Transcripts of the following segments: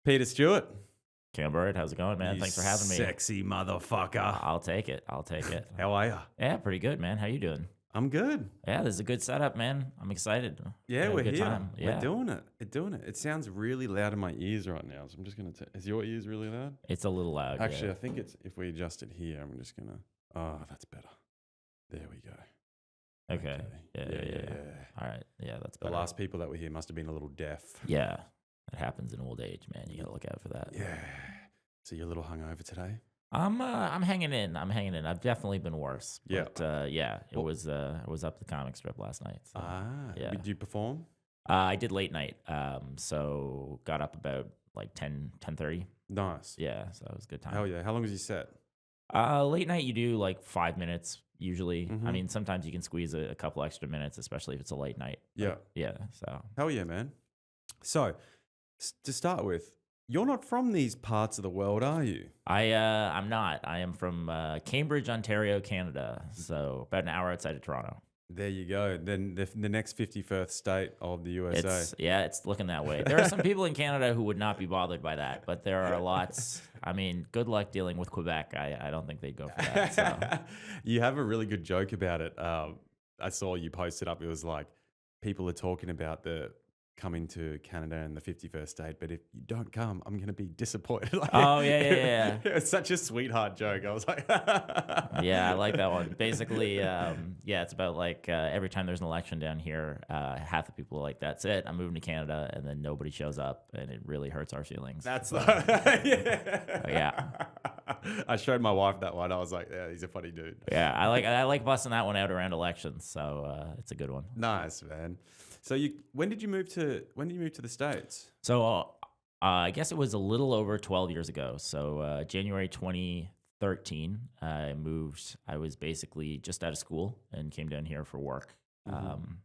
Peter Stewart. Camberwood, how's it going, man? You Thanks for having me. sexy motherfucker. I'll take it. I'll take it. How are you? Yeah, pretty good, man. How you doing? I'm good. Yeah, this is a good setup, man. I'm excited. Yeah, Had a we're good here. time. We're Yeah, doing it. We're doing it. It sounds really loud in my ears right now, so I'm just gonna. Is your ears really loud? it's a little loud. Actually, yeah. I think it's if we adjust it here. I'm just gonna. Oh, that's better. There we go. Okay. Yeah. All right. Yeah, that's The better. last people that were here must have been a little deaf. Yeah, it happens in old age, man. You gotta look out for that. Yeah. So you're a little hungover today. I'm hanging in. I've definitely been worse. Yeah. But yeah, it Well- was I was up the comic strip last night. So. Yeah. Did you perform? I did late night. So got up about like 10:30. Nice. Yeah, so it was a good time. Hell yeah. How long was your set? Late night, you do like 5 minutes usually. I Mhm. mean, sometimes you can squeeze a couple extra minutes, especially if it's a late night. Yeah. Yeah. So Hell yeah, man. So, to start with, you're not from these parts of the world, are you? I'm not. I am from Cambridge, Ontario, Canada. So about an hour outside of Toronto. There you go. Then the next 51st state of the USA. It's looking that way. There are some people in Canada who would not be bothered by that, but there are lots. I mean, good luck dealing with Quebec. I don't think they'd go for that. So. You have a really good joke about it. I saw you posted up. It was like people are talking about the coming to Canada and the 51st state, but if you don't come, I'm going to be disappointed. Like, Oh, yeah. It's such a sweetheart joke. I was like, Yeah, I like that one. Basically, it's about like every time there's an election down here, half the people are like, that's it, I'm moving to Canada, and then nobody shows up, and it really hurts our feelings. That's So, yeah. I showed my wife that one. I was like, yeah, he's a funny dude. yeah, I like busting that one out around elections, so it's a good one. Nice, man. So when did you move to the States? So I guess it was a little over 12 years ago. So January 2013, I moved. I was basically just out of school and came down here for work.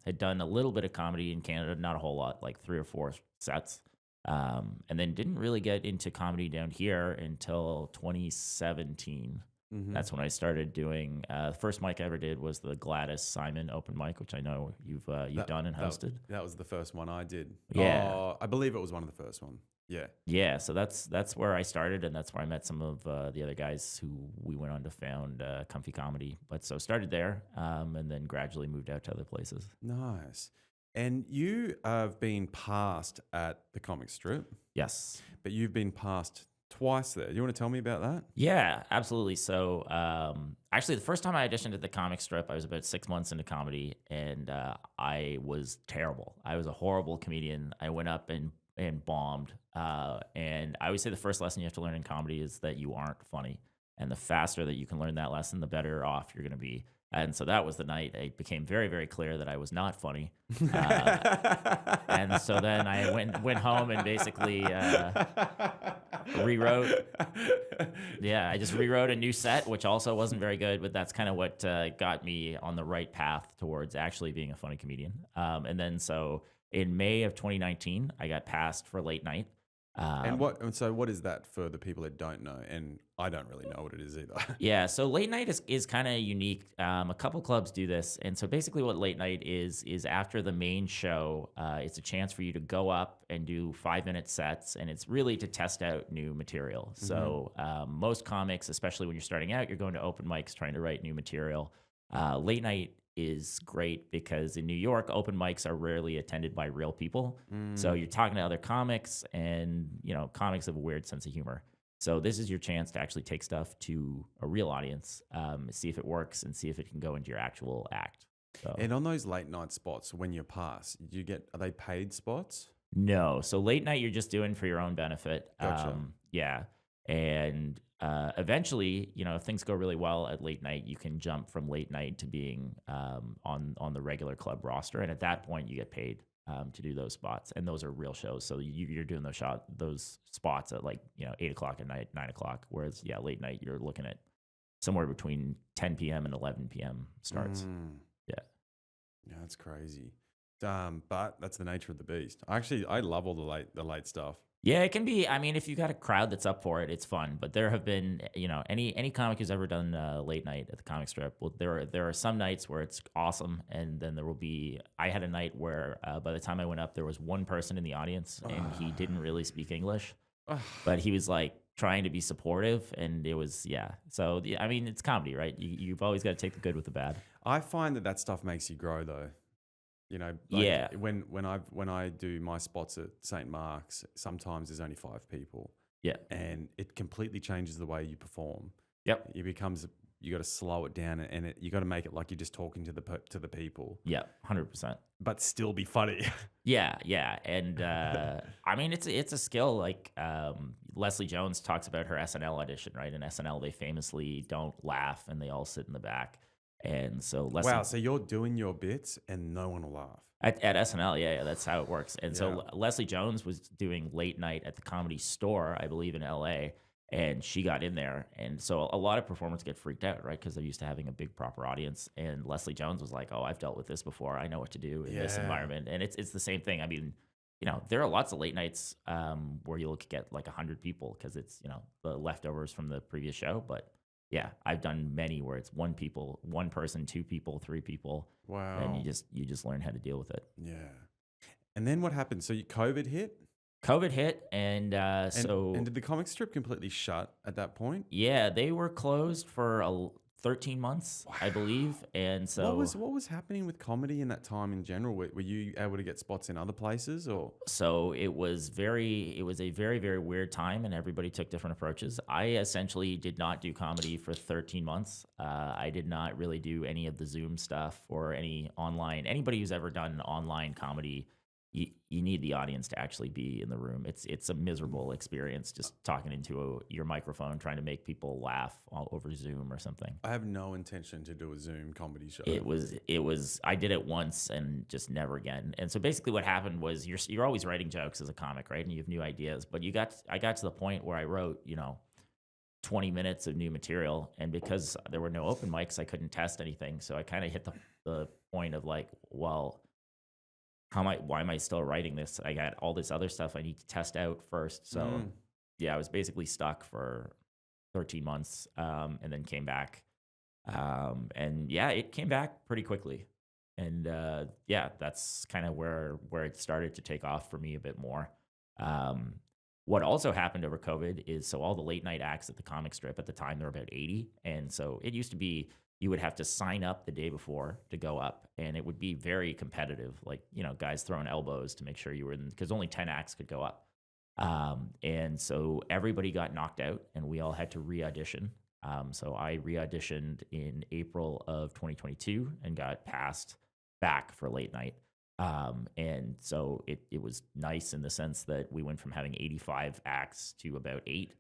Had done a little bit of comedy in Canada, not a whole lot, like 3 or 4 sets. And then didn't really get into comedy down here until 2017. That's when I started doing. The first mic I ever did was the Gladys Simon open mic, which I know you've done and hosted. That was the first one I did. Yeah. Oh, I believe it was one of the first one. Yeah. Yeah, so that's where I started, and that's where I met some of the other guys who we went on to found Comfy Comedy. But so started there, and then gradually moved out to other places. Nice. And you have been passed at the comic strip, Yes. but you've been passed twice there. You want to tell me about that? Yeah, absolutely. So actually, the first time I auditioned at the comic strip, I was about 6 months into comedy, and I was terrible. I was a horrible comedian. I went up and bombed. And I always say the first lesson you have to learn in comedy is that you aren't funny. And the faster that you can learn that lesson, the better off you're going to be. And so that was the night it became very, very clear that I was not funny. And so then I went home and basically rewrote. Yeah, I just rewrote a new set, which also wasn't very good, but that's kind of what got me on the right path towards actually being a funny comedian. And then so in May of 2019, I got passed for late night. And what is that for the people that don't know? And I don't really know what it is either. Yeah, so late night is kind of unique. A couple clubs do this, and so basically, what late night is after the main show, it's a chance for you to go up and do 5-minute sets, and it's really to test out new material. So most comics, especially when you're starting out, you're going to open mics trying to write new material. Late night is great because in New York, open mics are rarely attended by real people. So you're talking to other comics, and comics have a weird sense of humor. So this is your chance to actually take stuff to a real audience, see if it works, and see if it can go into your actual act. So. And on those late night spots, when you're passed, are they paid spots? No. So late night, you're just doing for your own benefit. Gotcha. Yeah. And eventually, if things go really well at late night, you can jump from late night to being on the regular club roster. And at that point, you get paid to do those spots. And those are real shows. So you're doing those spots at 8 o'clock at night, 9 o'clock. Whereas, late night, you're looking at somewhere between 10 p.m. and 11 p.m. starts. Yeah. Yeah, that's crazy. But that's the nature of the beast. I love all the late stuff. Yeah, it can be. I mean, if you got a crowd that's up for it, it's fun. But there have been, any comic who's ever done late night at the comic strip. Well, there are some nights where it's awesome, and then there will be. I had a night where by the time I went up, there was one person in the audience, and he didn't really speak English. but he was like trying to be supportive, and it was yeah. So I mean, it's comedy, right? You've always got to take the good with the bad. I find that that stuff makes you grow though. You know, like Yeah. when I do my spots at St. Mark's, sometimes there's only 5 people, Yeah. and it completely changes the way you perform. Yep. It becomes you got to slow it down, and you got to make it like you're just talking to to the people, Yeah. 100%. but still be funny. Yeah, yeah, and I mean, it's a skill. Like Leslie Jones talks about her SNL audition, right? In SNL, they famously don't laugh and they all sit in the back. And so Wow, Leslie so you're doing your bits and no one will laugh. at SNL, yeah, yeah, that's how it works. And so Yeah. Leslie Jones was doing late night at the Comedy Store, I believe, in LA, and she got in there. And so a lot of performers get freaked out, right? Because they're used to having a big proper audience. And Leslie Jones was like, "Oh, I've dealt with this before. I know what to do in this Yeah. environment." And it's the same thing. I mean, there are lots of late nights where you'll get like 100 people because it's the leftovers from the previous show. But yeah, I've done many where it's one person, 2 people, 3 people, and Wow. you just learn how to deal with it. Yeah. And then what happened? So COVID hit, COVID hit, and and so did the comic strip completely shut at that point? yeah, they were closed for 13 months, I believe, and so What was happening with comedy in that time in general? Were you able to get spots in other places or? so it was a very very weird time, and everybody took different approaches. I essentially did not do comedy for 13 months. I did not really do any of the Zoom stuff or any online. Anybody who's ever done online comedy, you need the audience to actually be in the room. It's a miserable experience just talking into your microphone trying to make people laugh all over Zoom or something. I have no intention to do a Zoom comedy show. It was I did it once and just never again. And so basically what happened was you're always writing jokes as a comic, right? And you have new ideas, but I got to the point where I wrote, 20 minutes of new material, and because there were no open mics, I couldn't test anything. So I kind of hit the point of like, well, why am I still writing this? I got all this other stuff I need to test out first. So Mm. yeah, I was basically stuck for 13 months, and then came back. And yeah, it came back pretty quickly. And yeah, that's kind of where it started to take off for me a bit more. Um, what also happened over COVID is so all the late night acts at the comic strip at the time there were about 80, and so it used to be you would have to sign up the day before to go up, and it would be very competitive, like guys throwing elbows to make sure you were in because only 10 acts could go up. And so everybody got knocked out, and we all had to re-audition. So I re-auditioned in April of 2022 and got passed back for late night. And so it was nice in the sense that we went from having 85 acts to about 8.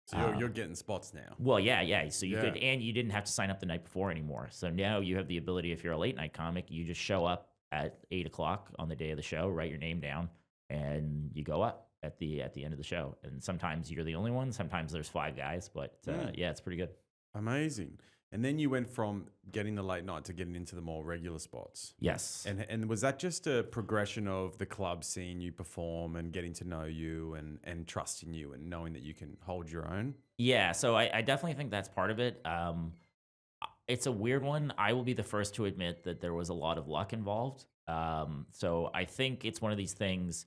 So you're getting spots now. Well, yeah, yeah. So you Yeah. could, and you didn't have to sign up the night before anymore. So now you have the ability, if you're a late night comic, you just show up at 8 o'clock on the day of the show, write your name down, and you go up at the end of the show. And sometimes you're the only one. Sometimes there's 5 guys, but yeah, it's pretty good. Amazing. And then you went from getting the late night to getting into the more regular spots. Yes. And was that just a progression of the club seeing you perform and getting to know you and trusting you and knowing that you can hold your own? Yeah, so I definitely think that's part of it. It's a weird one. I will be the first to admit that there was a lot of luck involved. So I think it's one of these things.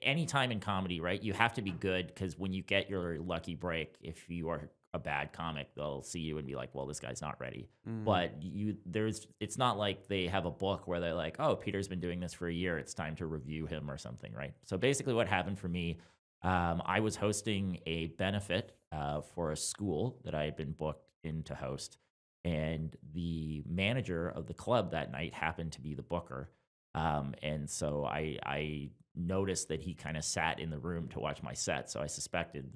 Anytime in comedy, right? You have to be good because when you get your lucky break, if you are a bad comic, they'll see you and be like, "Well, this guy's not ready." But it's not like they have a book where they're like, "Oh, Peter's been doing this for a year. It's time to review him or something," right? So basically, what happened for me, I was hosting a benefit for a school that I had been booked in to host, and the manager of the club that night happened to be the booker. And so I noticed that he kind of sat in the room to watch my set. So I suspected,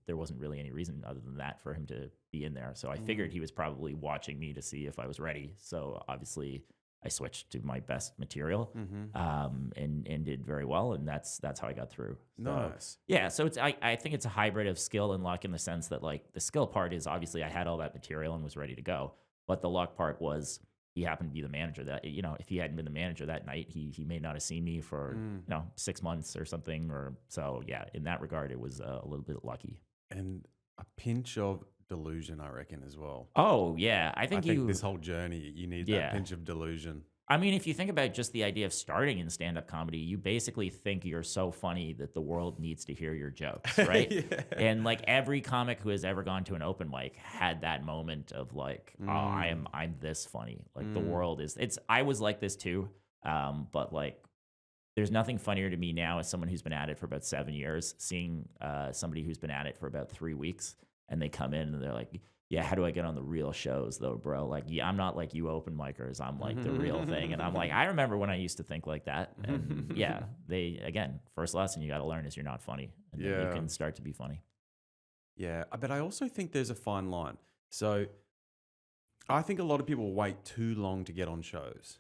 there wasn't really any reason other than that for him to be in there. So I figured he was probably watching me to see if I was ready. So obviously I switched to my best material, and did very well. And that's how I got through. So, Nice. yeah. So I think it's a hybrid of skill and luck in the sense that like the skill part is obviously I had all that material and was ready to go. But the luck part was he happened to be the manager that, if he hadn't been the manager that night, he may not have seen me for, 6 months or something. Or so, yeah, in that regard, it was a little bit lucky. And a pinch of delusion, I reckon, as well. Oh, yeah. I I think think this whole journey, you need that yeah. pinch of delusion. I mean, if you think about just the idea of starting in stand-up comedy, you basically think you're so funny that the world needs to hear your jokes, right? Yeah. And like every comic who has ever gone to an open mic had that moment of like, oh, Mm, I'm this funny. Like the mm, world is it's I was like this too. But like there's nothing funnier to me now as someone who's been at it for about 7 years, seeing somebody who's been at it for about 3 weeks, and they come in and they're like, "Yeah, how do I get on the real shows, though, bro? Like, yeah, I'm not like you open micers. I'm like the real thing." And I'm like, I remember when I used to think like that. And yeah, they again, first lesson you got to learn is you're not funny, and then you yeah. can start to be funny. Yeah. But I also think there's a fine line. So I think a lot of people wait too long to get on shows.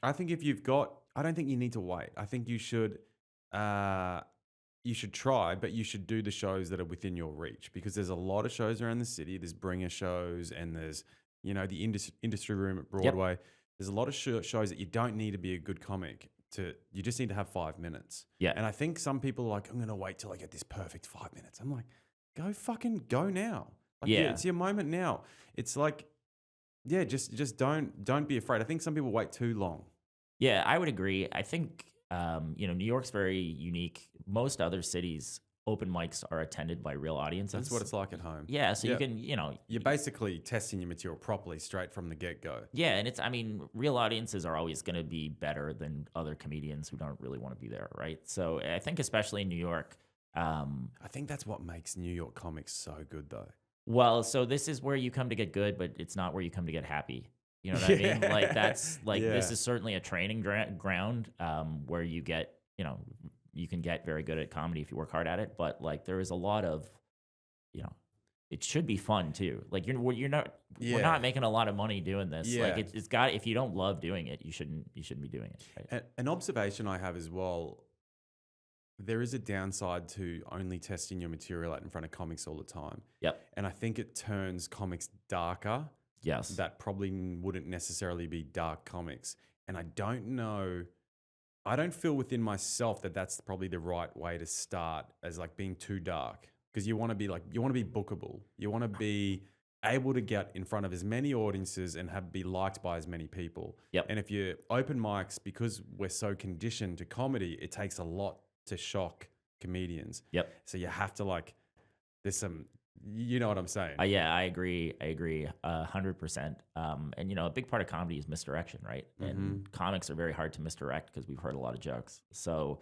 I think if you've got, I don't think you need to wait. I think uh, you should try, but you should do the shows that are within your reach because there's a lot of shows around the city. There's bringer shows and there's, the industry room at Yep. Broadway. There's a lot of shows that you don't need to be a good comic you just need to have 5 minutes. Yeah. And I think some people are like, I'm going to wait till I get this perfect 5 minutes. I'm like, go fucking go now. Like, yeah, Yeah. it's your moment now. It's like, yeah, just don't be afraid. I think some people wait too long. Yeah, I would agree. I think New York's very unique. Most other cities, open mics are attended by real That's what audiences. it's like at home. Yeah, so you Yeah. can, You're basically testing your material properly straight from the get go. yeah, and I mean, real audiences are always going to be better than other comedians who don't really want to be there, right? So I think, especially in New York, I think that's what makes New York comics so good, though. well, so this is where you come to get good, but it's not where you come to get happy. You know what I mean? Like, Yeah. that's like, this Yeah. is certainly a training ground where you get, you can get very good at comedy if you work hard at it. But like, there is a lot of, you know, it should be fun too. Like we're Yeah. not making a lot of money doing this. Like Yeah. it's got, if you don't love doing it, you shouldn't be doing it. Right? An observation I have as well, there is a downside to only testing your material out in front of comics all the time. Yep. And I think it turns comics darker Yes. that probably wouldn't necessarily be dark comics. And I don't know, I don't feel within myself that that's probably the right way to start as like being too dark because you want to be bookable. You want to be able to get in front of as many audiences and be liked by as many people. Yep. And if you open mics, because we're so conditioned to comedy, it takes a lot to shock comedians. Yep. So you have to there's some, you know what I'm saying? Yeah, I agree. I agree 100%. And a big part of comedy is misdirection, right? And comics are very hard to misdirect because we've heard a lot of jokes. So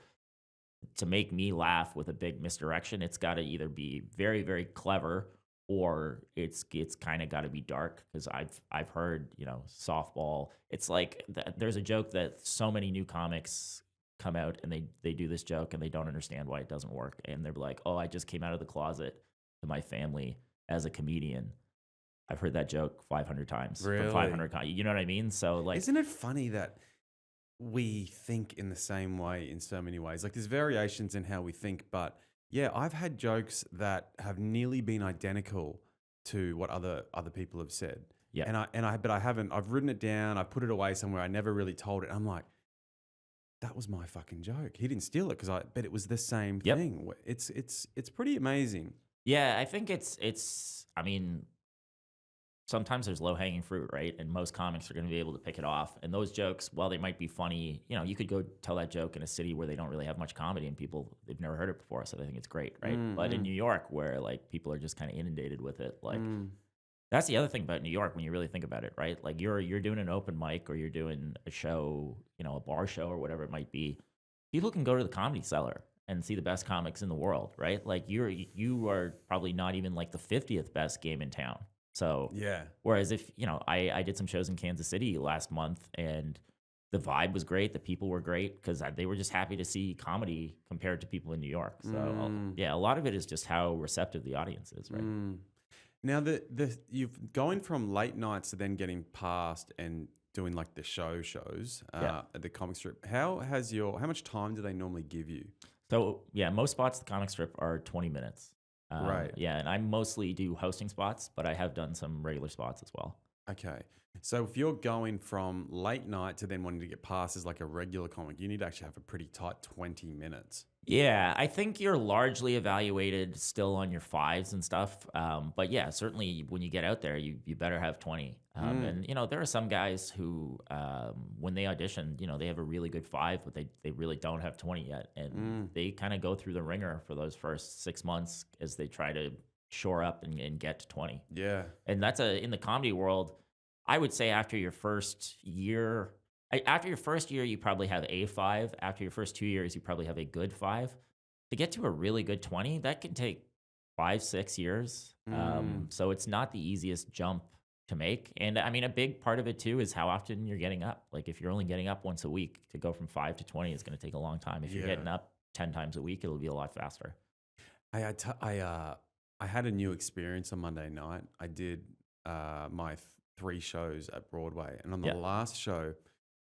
to make me laugh with a big misdirection, it's got to either be very, very clever or it's kind of got to be dark because I've heard softball. It's like there's a joke that so many new comics come out and they do this joke and they don't understand why it doesn't work and they're like, oh, I just came out of the closet to my family as a comedian. I've heard that joke 500 times from Really? 500. You know what I mean? So like, Isn't it funny that we think in the same way in so many ways? Like there's variations in how we think, but yeah, I've had jokes that have nearly been identical to what other people have said. yeah, But I haven't. I've written it down. I've put it away somewhere. I never really told it. I'm like, that was my fucking joke. He didn't steal it but it was the same Yep. thing. It's pretty amazing. yeah. I think it's. I mean, sometimes there's low hanging fruit, right? And most comics are going to be able to pick it off. And those jokes, while they might be funny, you could go tell that joke in a city where they don't really have much comedy and they've never heard it before, so they think it's great, right? But in New York, where like people are just kind of inundated with it, like. That's the other thing about New York when you really think about it, right? Like you're doing an open mic or you're doing a show, a bar show or whatever it might be. People can go to the Comedy Cellar and see the best comics in the world, right? Like you are probably not even like the 50th best game in town. So Yeah. whereas if, I did some shows in Kansas City last month and the vibe was great, the people were great because they were just happy to see comedy compared to people in New York. So yeah, a lot of it is just how receptive the audience is, right? Now you've going from late nights to then getting past and doing like the shows Yeah. at the comic strip. How much time do they normally give you? So yeah, most spots at the comic strip are 20 minutes. Right. Yeah, and I mostly do hosting spots, but I have done some regular spots as well. Okay. So if you're going from late night to then wanting to get past as like a regular comic, you need to actually have a pretty tight 20 minutes. Yeah, I think you're largely evaluated still on your fives and stuff. But yeah, certainly when you get out there, you better have 20. Mm, And there are some guys who, when they audition, they have a really good five, but they really don't have 20 yet, and mm, they kind of go through the ringer for those first 6 months as they try to shore up and get to 20. yeah. And that's in the comedy world, I would say after your first year, after your first year, you probably have a five. After your first 2 years, you probably have a good five. To get to a really good 20, that can take 5, 6 years. Mm, So it's not the easiest jump to make. And I mean, a big part of it too is how often you're getting up. Like if you're only getting up once a week, to go from 5 to 20 is going to take a long time. If you're yeah. getting up 10 times a week, it'll be a lot faster. I had a new experience on Monday night. I did my 3 shows at Broadway, and on the Yeah. last show,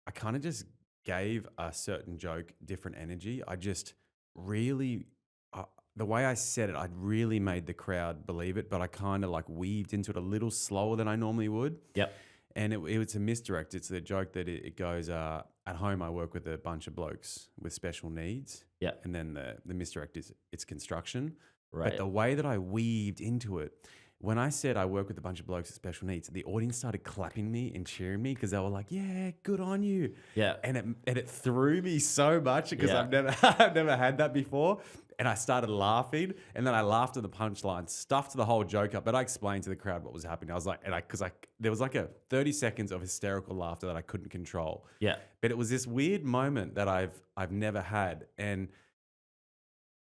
I kind of just gave a certain joke different energy. I just really, uh, the way I said it, I really made the crowd believe it, but I kind of like weaved into it a little slower than I normally would. Yep. And it was a misdirect. It's the joke that it goes, at home, I work with a bunch of blokes with special needs. Yep. And then the misdirect is it's construction. But Right. the way that I weaved into it, when I said I work with a bunch of blokes with special needs, the audience started clapping me and cheering me because they were like, "Yeah, good on you," Yeah. and it threw me so much because Yeah. I've never I've never had that before, and I started laughing, and then I laughed at the punchline, stuffed the whole joke up, but I explained to the crowd what was happening. I was like, and I because I there was like a 30 seconds of hysterical laughter that I couldn't control, Yeah. but it was this weird moment that I've never had, and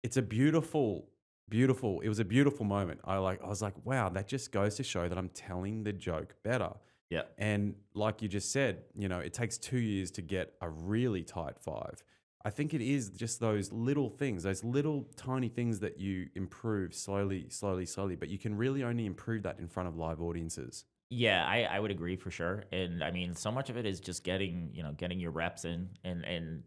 it's a beautiful it was a beautiful moment. I was like, "Wow, that just goes to show that I'm telling the joke better." Yeah. And like you just said, it takes 2 years to get a really tight 5. I think it is just those little things, those little tiny things that you improve slowly, slowly, slowly, but you can really only improve that in front of live audiences. Yeah, I would agree for sure. And I mean, so much of it is just getting your reps in and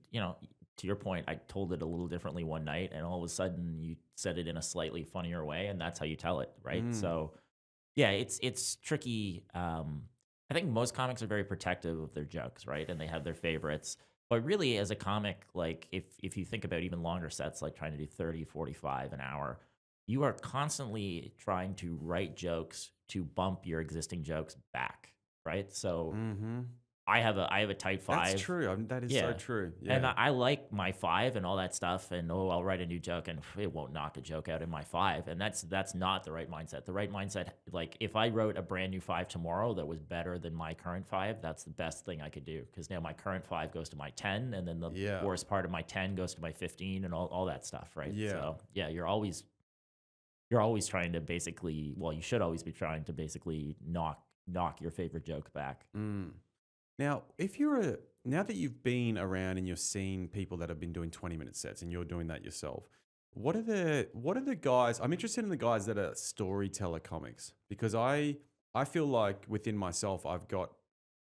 to your point, I told it a little differently one night and all of a sudden you said it in a slightly funnier way and that's how you tell it, right? Mm, So, yeah, it's tricky. I think most comics are very protective of their jokes, right? And they have their favorites. But really as a comic, like if you think about even longer sets like trying to do 30, 45 an hour, you are constantly trying to write jokes to bump your existing jokes back, right? So mhm. I have a tight That's five. true, that is so Yeah. true, And yeah. I like my five and all that stuff. And I'll write a new joke and it won't knock a joke out in my five. And that's not the right mindset. The right mindset, like if I wrote a brand new five tomorrow that was better than my current five, that's the best thing I could do. Because now my current five goes to my 10, and then the Yeah, worst part of my 10 goes to my 15 and all that stuff, right? yeah. So yeah, you're always trying to basically, well, you should always be trying to basically knock your favorite joke back. Mm. Now, now that you've been around and you're seeing people that have been doing 20-minute sets and you're doing that yourself, what are the guys? I'm interested in the guys that are storyteller comics because I feel like within myself I've got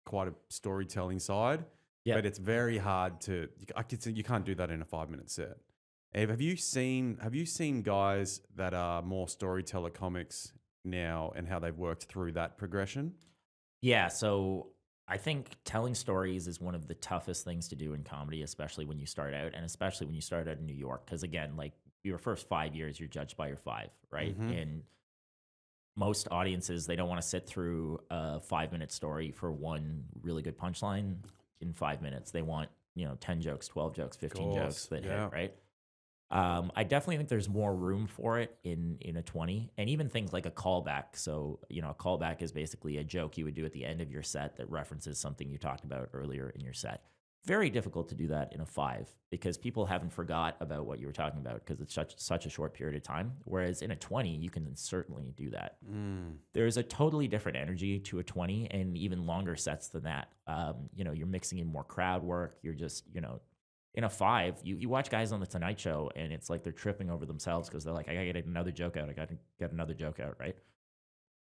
quite a storytelling side, but Yep. it's very hard to I could say you can't do that in a 5-minute set. Have you seen guys that are more storyteller comics now and how they've worked through that progression? Yeah, so I think telling stories is one of the toughest things to do in comedy, especially when you start out, and especially when you start out in New York. Because again, like your first 5 years, you're judged by your five, right? Mm-hmm. And most audiences, they don't want to sit through a 5 minute story for one really good punchline in 5 minutes. They want 10 jokes, 12 jokes, 15 jokes Course, that hit, yeah. right? I definitely think there's more room for it in a 20, and even things like a callback. So, a callback is basically a joke you would do at the end of your set that references something you talked about earlier in your set. Very difficult to do that in a five because people haven't forgot about what you were talking about because it's such a short period of time. Whereas in a 20, you can certainly do that. Mm, There's a totally different energy to a 20 and even longer sets than that. You're mixing in more crowd work. You're just, in a five, you watch guys on the Tonight Show and it's like they're tripping over themselves because they're like, I gotta get another joke out. I gotta get another joke out, right?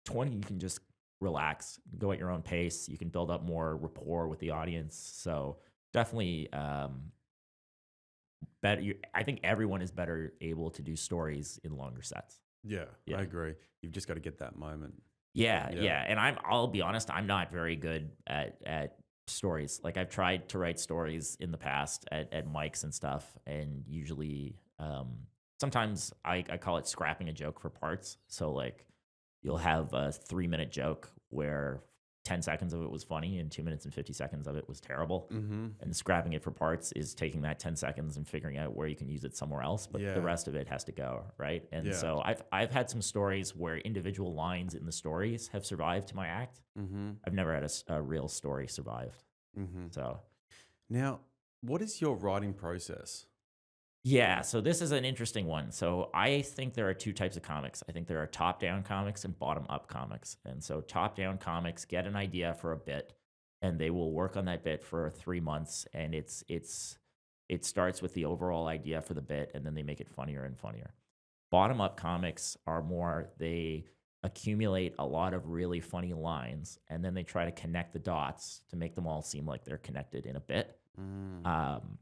20, you can just relax, go at your own pace. You can build up more rapport with the audience. So definitely, better. I think everyone is better able to do stories in longer sets. yeah, I Yeah. agree. You've just got to get that moment. Yeah, Yeah. yeah, and I'll be honest, I'm not very good at stories. Like, I've tried to write stories in the past at mics and stuff, and usually, sometimes I call it scrapping a joke for parts. So, like, you'll have a 3-minute joke where 10 seconds of it was funny and 2 minutes and 50 seconds of it was terrible. Mm-hmm. And scrapping it for parts is taking that 10 seconds and figuring out where you can use it somewhere else, but the Yeah. rest of it has to go, right? And Yeah. so I've had some stories where individual lines in the stories have survived to my act. Mm-hmm. I've never had a real story survive. Mm-hmm. So Now, what is your writing process? yeah, so this is an interesting one. So I think there are two types of comics. I think there are top-down comics and bottom-up comics. And so top-down comics get an idea for a bit, and they will work on that bit for 3 months, and it starts with the overall idea for the bit, and then they make it funnier and funnier. Bottom-up comics are more they accumulate a lot of really funny lines, and then they try to connect the dots to make them all seem like they're connected in a bit. Mm. Um,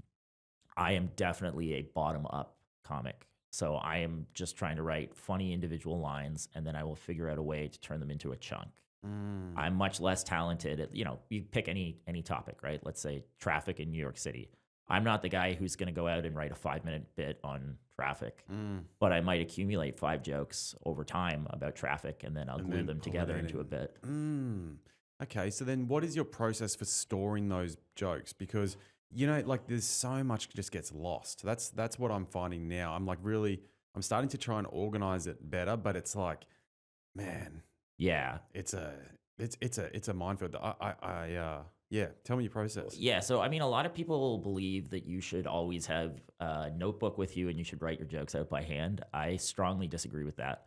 I am definitely a bottom up comic. So I am just trying to write funny individual lines and then I will figure out a way to turn them into a chunk. Mm. I'm much less talented at, you pick any topic, right? Let's say traffic in New York City. I'm not the guy who's going to go out and write a 5-minute bit on traffic, Mm. but I might accumulate 5 jokes over time about traffic and then I'll And glue then them pull it together into a in. bit. Mm. Okay, so then what is your process for storing those jokes? Because like there's so much just gets lost. That's what I'm finding now. I'm starting to try and organize it better, but it's like, man, Yeah. it's a it's a minefield. Yeah. Tell me your process. Yeah, so I mean, a lot of people believe that you should always have a notebook with you and you should write your jokes out by hand. I strongly disagree with that.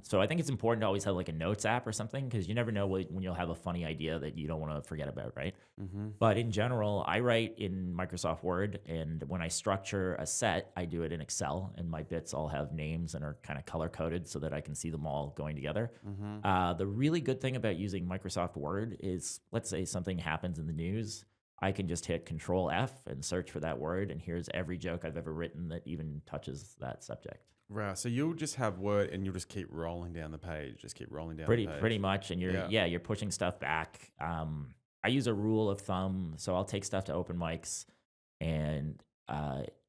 So I think it's important to always have like a notes app or something because you never know when you'll have a funny idea that you don't want to forget about, right? Mm-hmm. But in general, I write in Microsoft Word, and when I structure a set, I do it in Excel, and my bits all have names and are kind of color coded so that I can see them all going together. Mm-hmm. The really good thing about using Microsoft Word is, let's say something happens in the news, I can just hit Control F and search for that word, and here's every joke I've ever written that even touches that subject. Right. So you'll just have word and you'll just keep rolling down the page. Just keep rolling down Pretty the pretty page. much, and Yeah. you're pushing stuff back. I use a rule of thumb, so I'll take stuff to open mics, and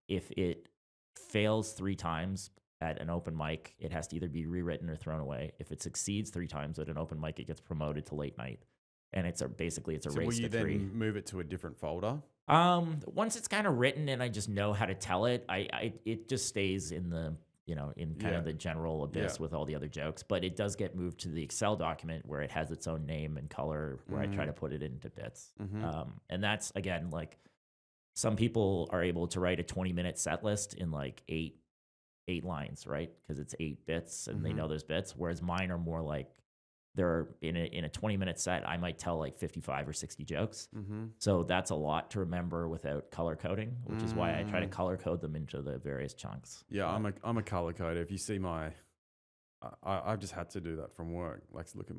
if it fails 3 times at an open mic, it has to either be rewritten or thrown away. If it succeeds 3 times at an open mic, it gets promoted to late night, and basically it's a So will race you to 3. then move it to a different folder? Once it's kind of written and I just know how to tell it, it just stays in the in kind Yeah. of the general abyss Yeah. with all the other jokes, but it does get moved to the Excel document where it has its own name and color where I try to put it into bits. Mm-hmm. And that's again like some people are able to write a 20-minute set list in like eight lines, right? Because it's 8 bits and they Mhm. know those bits. Whereas mine are more like they're in a 20-minute set, I might tell like 55 or 60 jokes. Mm-hmm. So that's a lot to remember without color coding, which is why I try to Mm. color code them into the various chunks. Yeah, Uh, I'm a color coder. If you see I've just had to do that from work. Like, look at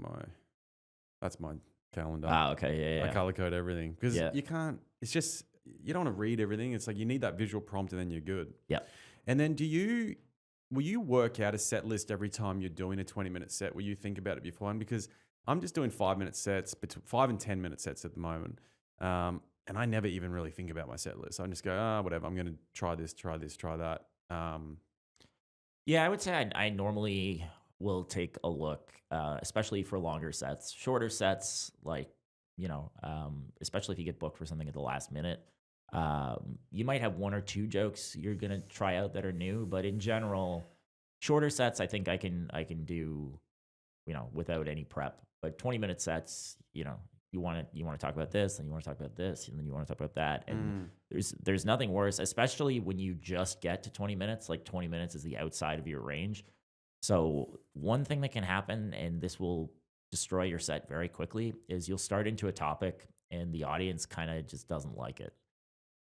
that's my calendar. okay, yeah, I yeah. color code everything because Yeah. you can't. It's just you don't want to read everything. It's like you need that visual prompt and then you're good. Yeah. And then will you work out a set list every time you're doing a 20-minute set? Will you think about it beforehand? Because I'm just doing 5-minute sets, between 5 and 10-minute sets at the moment. And I never even really think about my set list. I just go, whatever. I'm going to try this, try this, try that. Yeah, I would say I normally will take a look, especially for longer sets. Shorter sets, like, especially if you get booked for something at the last minute, you might have 1 or 2 jokes you're going to try out that are new. But in general, shorter sets, I think I can do, without any prep. But 20-minute sets, you want to talk about this, and you want to talk about this, and then you want to talk about that. And there's nothing worse, especially when you just get to 20 minutes. Like 20 minutes is the outside of your range. So one thing that can happen, and this will destroy your set very quickly, is you'll start into a topic and the audience kind of just doesn't like it.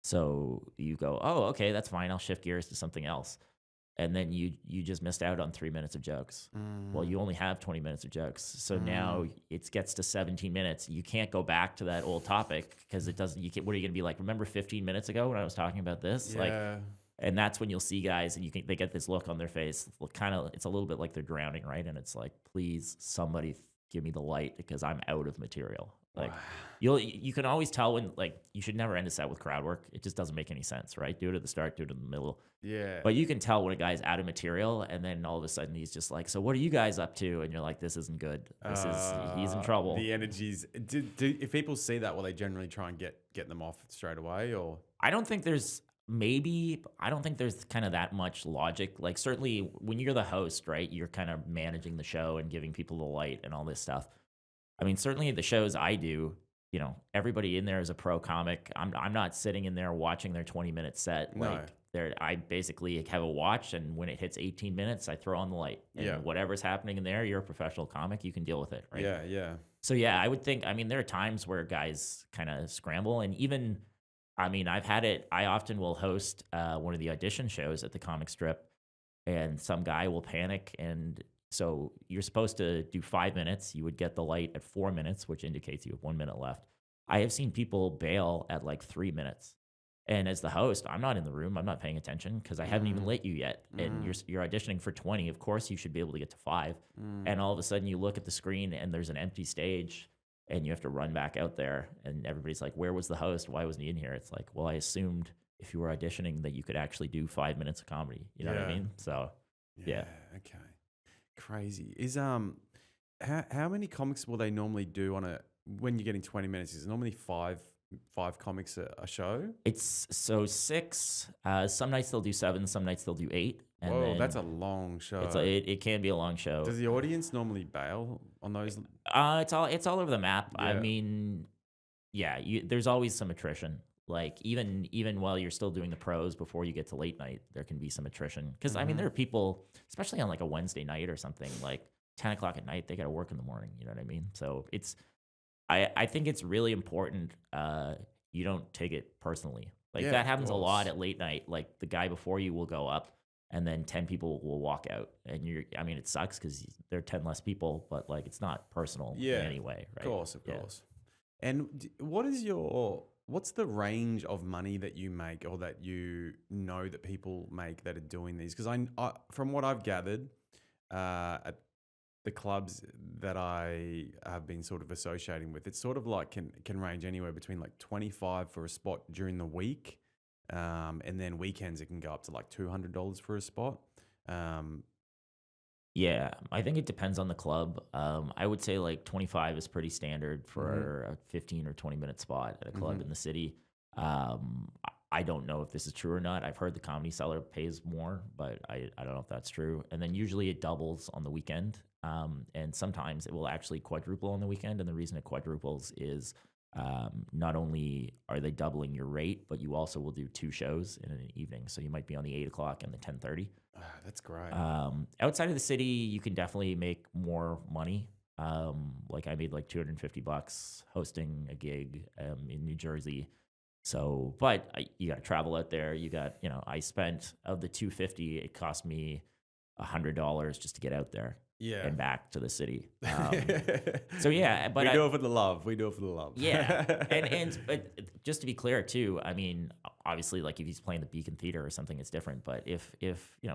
So you go, oh, okay, that's fine. I'll shift gears to something else. And then you just missed out on 3 minutes of jokes. Well, you only have 20 minutes of jokes. So now it gets to 17 minutes. You can't go back to that old topic because it doesn't, what are you going to be like? Remember 15 minutes ago when I was talking about this? Like, Yeah. and that's when you'll see guys and they get this look on their face. Kind of, it's a little bit like they're drowning, right? And it's like, please, somebody give me the light because I'm out of material. Wow. Like you can always tell when like you should never end a set with crowd work. It just doesn't make any sense, right? Do it at the start, do it in the middle. Yeah. But you can tell when a guy's out of material, and then all of a sudden he's just like, "So what are you guys up to?" And you're like, "This isn't good. He's in trouble." The energies. If people see that, will they generally try and get them off straight away, or? I don't think there's I don't think there's kind of that much logic. Like certainly when you're the host, right, you're kind of managing the show and giving people the light and all this stuff. I mean, certainly the shows I do, everybody in there is a pro comic. I'm not sitting in there watching their 20-minute set. No. Like I basically have a watch, and when it hits 18 minutes, I throw on the light. And Yeah. whatever's happening in there, you're a professional comic, you can deal with it, right? Yeah, yeah. So yeah, I would think. I mean, there are times where guys kind of scramble, and even, I mean, I've had it. I often will host one of the audition shows at the comic strip, and some guy will panic, and so you're supposed to do 5 minutes. You would get the light at 4 minutes, which indicates you have 1 minute left. I have seen people bail at like 3 minutes. And as the host, I'm not in the room. I'm not paying attention because I haven't even lit you yet. And you're auditioning for 20. Of course, you should be able to get to 5. And all of a sudden, you look at the screen and there's an empty stage, and you have to run back out there. And everybody's like, "Where was the host? Why wasn't he in here?" It's like, well, I assumed if you were auditioning that you could actually do 5 minutes of comedy. You know what I Yeah. mean? So yeah. Okay. Crazy. Is how many comics will they normally do on a when you're getting 20 minutes? Is it normally five comics a show? It's so 6. Some nights they'll do 7. Some nights they'll do 8. And Whoa, then that's a long show. it can be a long show. Does the audience normally bail on those? It's all over the map. I Yeah. mean, yeah, there's always some attrition. Like even while you're still doing the pros before you get to late night, there can be some attrition. Because I mean, there are people, especially on like a Wednesday night or something, like 10 o'clock at night, they got to work in the morning. You know what I mean? So I think it's really important. You don't take it personally. Like Yeah, that of happens a lot course. at late night. Like the guy before you will go up, and then 10 people will walk out, and I mean, it sucks because there are 10 less people, but like it's not personal Yeah, in any way, right? Of course, of Yeah. course. And what's the range of money that you make, or that you know that people make that are doing these? Because from what I've gathered, at the clubs that I have been sort of associating with, it's sort of like can range anywhere between like 25 for a spot during the week, and then weekends it can go up to like $200 for a spot. Um, Yeah, I think it depends on the club. I would say like 25 is pretty standard mhm, for a 15 or 20-minute spot at a club mhm. in the city. I don't know if this is true or not. I've heard the Comedy Cellar pays more, but I don't know if that's true. And then usually it doubles on the weekend. And sometimes it will actually quadruple on the weekend. And the reason it quadruples is not only are they doubling your rate, but you also will do 2 shows in an evening. So you might be on the 8 o'clock and the 10:30. That's great. Outside of the city, you can definitely make more money. Like I made like $250 hosting a gig in New Jersey. So, but you got to travel out there. You got, I spent of the 250, it cost me $100 just to get out there Yeah. and back to the city. So yeah, but we do it for the love. We do it for the love. yeah, and but just to be clear too, I mean, obviously, like if he's playing the Beacon Theater or something, it's different. But if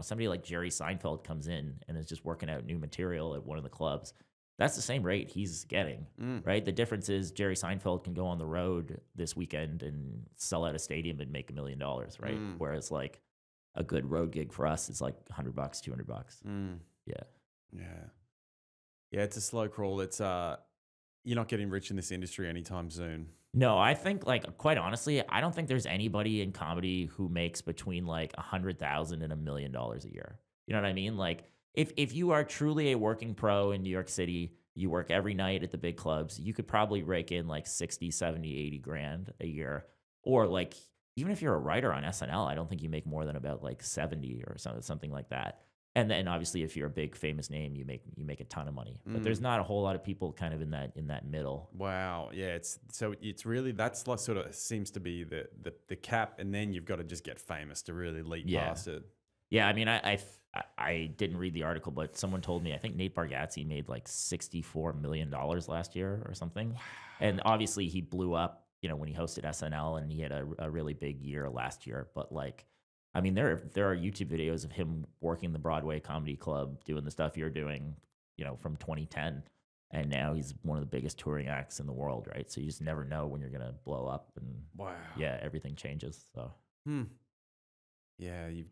somebody like Jerry Seinfeld comes in and is just working out new material at one of the clubs, that's the same rate he's getting, right? The difference is Jerry Seinfeld can go on the road this weekend and sell out a stadium and make $1 million, right? Whereas like a good road gig for us is like $100, $200. Yeah. Yeah. Yeah, it's a slow crawl. It's you're not getting rich in this industry anytime soon. No, I think like quite honestly, I don't think there's anybody in comedy who makes between like 100,000 and $1 million a year. You know what I mean? Like if you are truly a working pro in New York City, you work every night at the big clubs, you could probably rake in like 60, 70, 80 grand a year. Or like even if you're a writer on SNL, I don't think you make more than about like 70 or something like that. And then obviously if you're a big famous name, you make a ton of money. But there's not a whole lot of people kind of in that middle. Wow. Yeah, it's really that's like sort of seems to be the cap, and then you've got to just get famous to really leap Yeah. past it. Yeah, I mean, I didn't read the article, but someone told me I think Nate Bargatze made like $64 million last year or something, and obviously he blew up, when he hosted SNL, and he had a really big year last year. But like, I mean, there are YouTube videos of him working the Broadway Comedy Club, doing the stuff you're doing, from 2010, and now he's one of the biggest touring acts in the world, right? So you just never know when you're gonna blow up, and Wow. yeah, everything changes. So Hmm. Yeah, you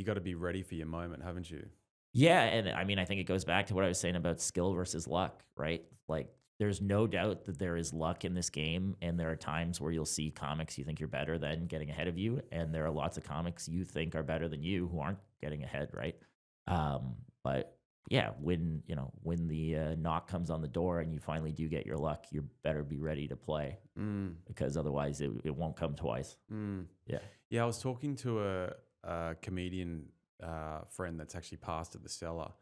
gotta be ready for your moment, haven't you? yeah, and I mean, I think it goes back to what I was saying about skill versus luck, right? Like, there's no doubt that there is luck in this game, and there are times where you'll see comics you think you're better than getting ahead of you, and there are lots of comics you think are better than you who aren't getting ahead, right? But yeah, when the knock comes on the door and you finally do get your luck, you better be ready to play Mm, because otherwise it won't come twice. mm. Yeah. Yeah, I was talking to a comedian friend that's actually passed at the cellar,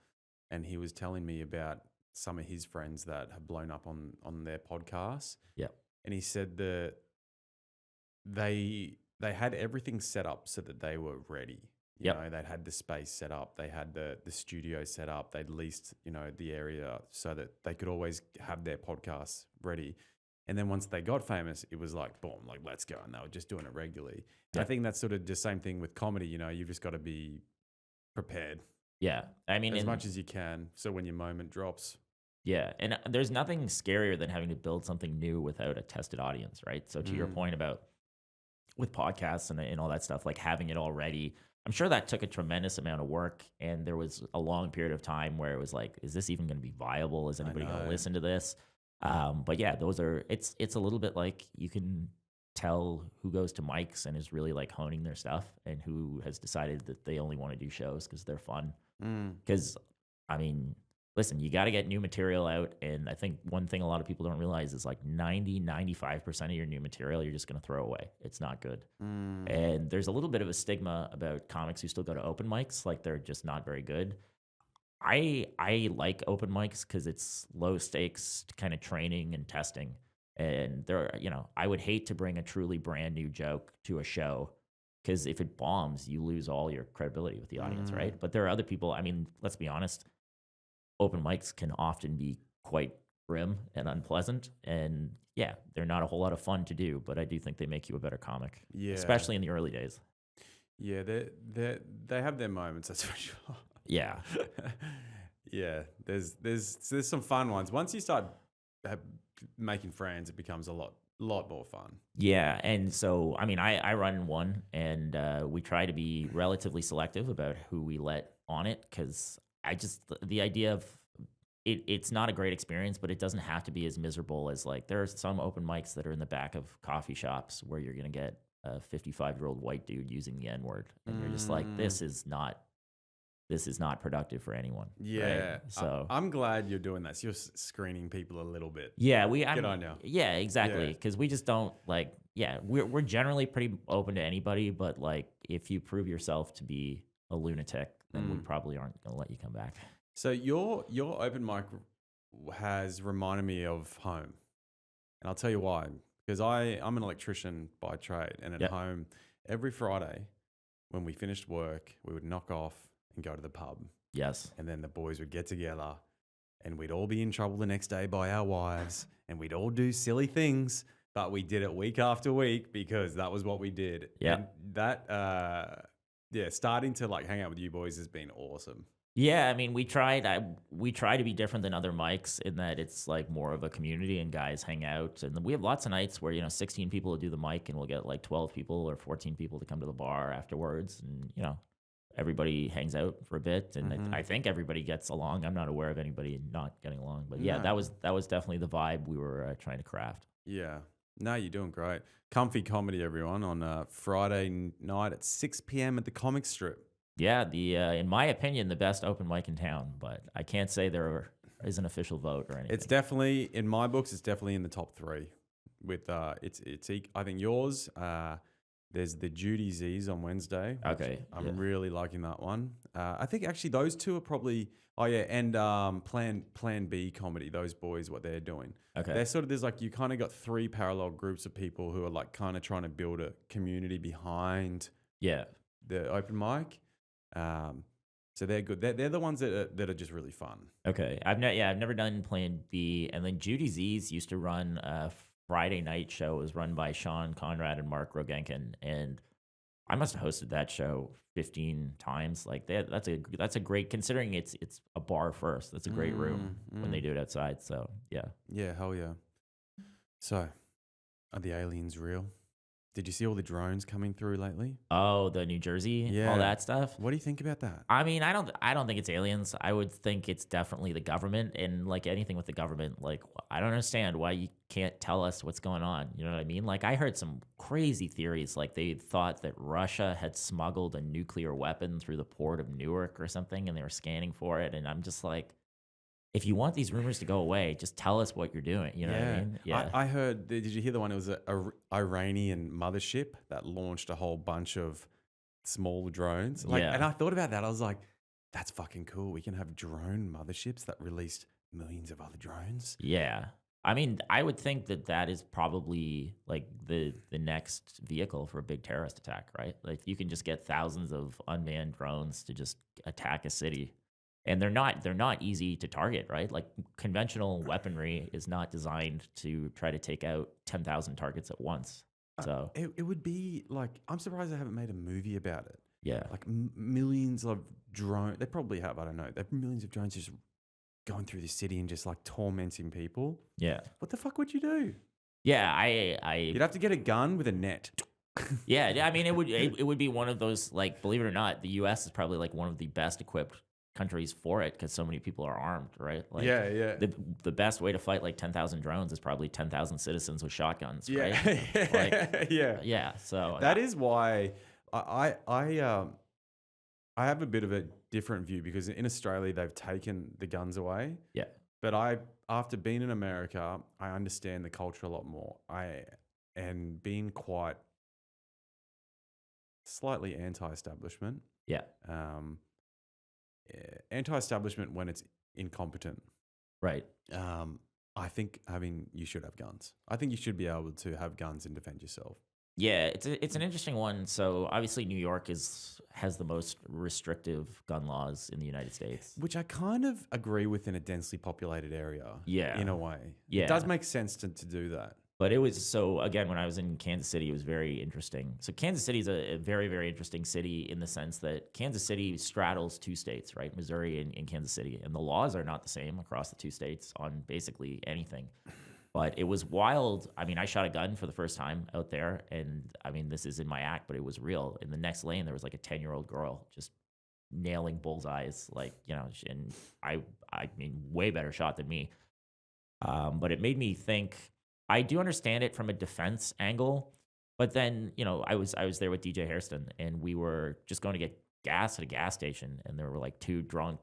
and he was telling me about some of his friends that have blown up on their podcasts, Yep. and he said that they had everything set up so that they were ready. You Yep. know, they'd had the space set up, they had the studio set up, they'd leased, you know, the area so that they could always have their podcasts ready. And then once they got famous, it was like boom, like let's go, and they were just doing it regularly. And I Yep. think that's sort of the same thing with comedy. You know, you've just got to be prepared Yeah. I mean, as and much as you can, so when your moment drops. yeah, and there's nothing scarier than having to build something new without a tested audience, right? So to your Mm, point about with podcasts and all that stuff, like having it all ready, I'm sure that took a tremendous amount of work. And there was a long period of time where it was like, is this even going to be viable? Is I anybody going to know. listen to this? But yeah, it's a little bit like you can tell who goes to mics and is really like honing their stuff and who has decided that they only want to do shows because they're fun. Mm, Because, I mean, listen, you got to get new material out. And I think one thing a lot of people don't realize is like 95% of your new material you're just going to throw away. It's not good. mm, And there's a little bit of a stigma about comics who still go to open mics, like they're just not very good. I like open mics because it's low stakes kind of training and testing. And I would hate to bring a truly brand new joke to a show because if it bombs, you lose all your credibility with the audience, mm. right? But there are other people. I mean, let's be honest, open mics can often be quite grim and unpleasant. And yeah, they're not a whole lot of fun to do, but I do think they make you a better comic, Yeah, especially in the early days. yeah, they have their moments, that's for sure. Yeah. Yeah, there's some fun ones. Once you start ha- making friends, it becomes a lot more fun. Yeah. And so, I mean, I run one and we try to be relatively selective about who we let on it because the idea of it's not a great experience, but it doesn't have to be as miserable as like there are some open mics that are in the back of coffee shops where you're going to get a 55-year-old white dude using the N word. And you're just like, Mm, this is not productive for anyone. Right. yeah, So, I'm glad you're doing that. So you're screening people a little bit. yeah, Good on you. yeah, exactly. Yeah. Because we just don't like, yeah, we're generally pretty open to anybody, but like if you prove yourself to be a lunatic, then we Mm. probably aren't going to let you come back. So your open mic has reminded me of home, and I'll tell you why. Because I'm an electrician by trade, and at Yep. home every Friday when we finished work, we would knock off and go to the pub. Yes. And then the boys would get together and we'd all be in trouble the next day by our wives and we'd all do silly things, but we did it week after week because that was what we did. And Yep. that, yeah, starting to like hang out with you boys has been awesome. Yeah, I mean, we try to be different than other mics in that it's like more of a community and guys hang out. And we have lots of nights where, 16 people will do the mic and we'll get like 12 people or 14 people to come to the bar afterwards. And, everybody hangs out for a bit. And Hmm. I think everybody gets along. I'm not aware of anybody not getting along. But yeah, No, that was definitely the vibe we were trying to craft. yeah. No, you're doing great. Comfy comedy, everyone, on Friday night at 6 p.m. at the comic strip. Yeah, in my opinion, the best open mic in town. But I can't say there is an official vote or anything. It's definitely in my books. It's definitely in the top three. With I think yours. There's the Judy Z's on Wednesday. Which Okay. I'm Yeah. really liking that one. I think actually those two are probably. Oh yeah, and Plan B comedy. Those boys, what they're doing. Okay. They're sort of there's like you kind of got three parallel groups of people who are like kind of trying to build a community behind Yeah. the open mic. Um, so they're good. They're the ones that are just really fun. Okay. I've never done Plan B. And then Judy Z's used to run a Friday night show. It was run by Sean Conrad and Mark Rogenkin. And I must have hosted that show 15 times. Like that's a great considering it's a bar first. That's a great room Mm, when they mm. do it outside. So yeah. Yeah, hell yeah. So, are the aliens real? Did you see all the drones coming through lately? Oh, the New Jersey, all Yeah. that stuff. What do you think about that? I mean, I don't think it's aliens. I would think it's definitely the government and like anything with the government, like I don't understand why you can't tell us what's going on. You know what I mean? Like I heard some crazy theories like they thought that Russia had smuggled a nuclear weapon through the port of Newark or something and they were scanning for it and I'm just like if you want these rumors to go away, just tell us what you're doing. You know what I Yeah. mean? I, Yeah. I heard, did you hear the one? It was a Iranian mothership that launched a whole bunch of small drones. Like, and Yeah. I thought about that. I was like, that's fucking cool. We can have drone motherships that released millions of other drones. Yeah. I mean, I would think that that is probably like the next vehicle for a big terrorist attack, right? Like you can just get thousands of unmanned drones to just attack a city. And they're not easy to target, right? Like conventional weaponry is not designed to try to take out 10,000 targets at once. So, It would be like, I'm surprised they haven't made a movie about it. yeah. Like millions of drones. They probably have, I don't know. They have millions of drones just going through the city and just like tormenting people. Yeah. What the fuck would you do? Yeah, I You'd have to get a gun with a net. yeah, I mean it would be one of those like believe it or not, the US is probably like one of the best equipped countries for it cuz so many people are armed, right? Like Yeah, yeah. the best way to fight like 10,000 drones is probably 10,000 citizens with shotguns, right? Yeah. Like Yeah. yeah, so That is why I have a bit of a different view because in Australia they've taken the guns away. yeah. But after being in America, I understand the culture a lot more. And being quite slightly anti-establishment. Yeah. Um, Anti-establishment when it's incompetent. Right. I think you should have guns. I think you should be able to have guns and defend yourself. Yeah, it's an interesting one. So obviously New York has the most restrictive gun laws in the United States. Which I kind of agree with in a densely populated area. Yeah. In a way. Yeah. It does make sense to do that. But it was so again when I was in Kansas City, it was very interesting. So Kansas City is a very very interesting city in the sense that Kansas City straddles two states, right? Missouri and Kansas City, and the laws are not the same across the two states on basically anything. But it was wild. I mean, I shot a gun for the first time out there, and I mean, this is in my act, but it was real. In the next lane, there was like a 10-year-old girl just nailing bullseyes, like and I mean, way better shot than me. But it made me think. I do understand it from a defense angle, but then I was there with DJ Hairston, and we were just going to get gas at a gas station, and there were like two drunk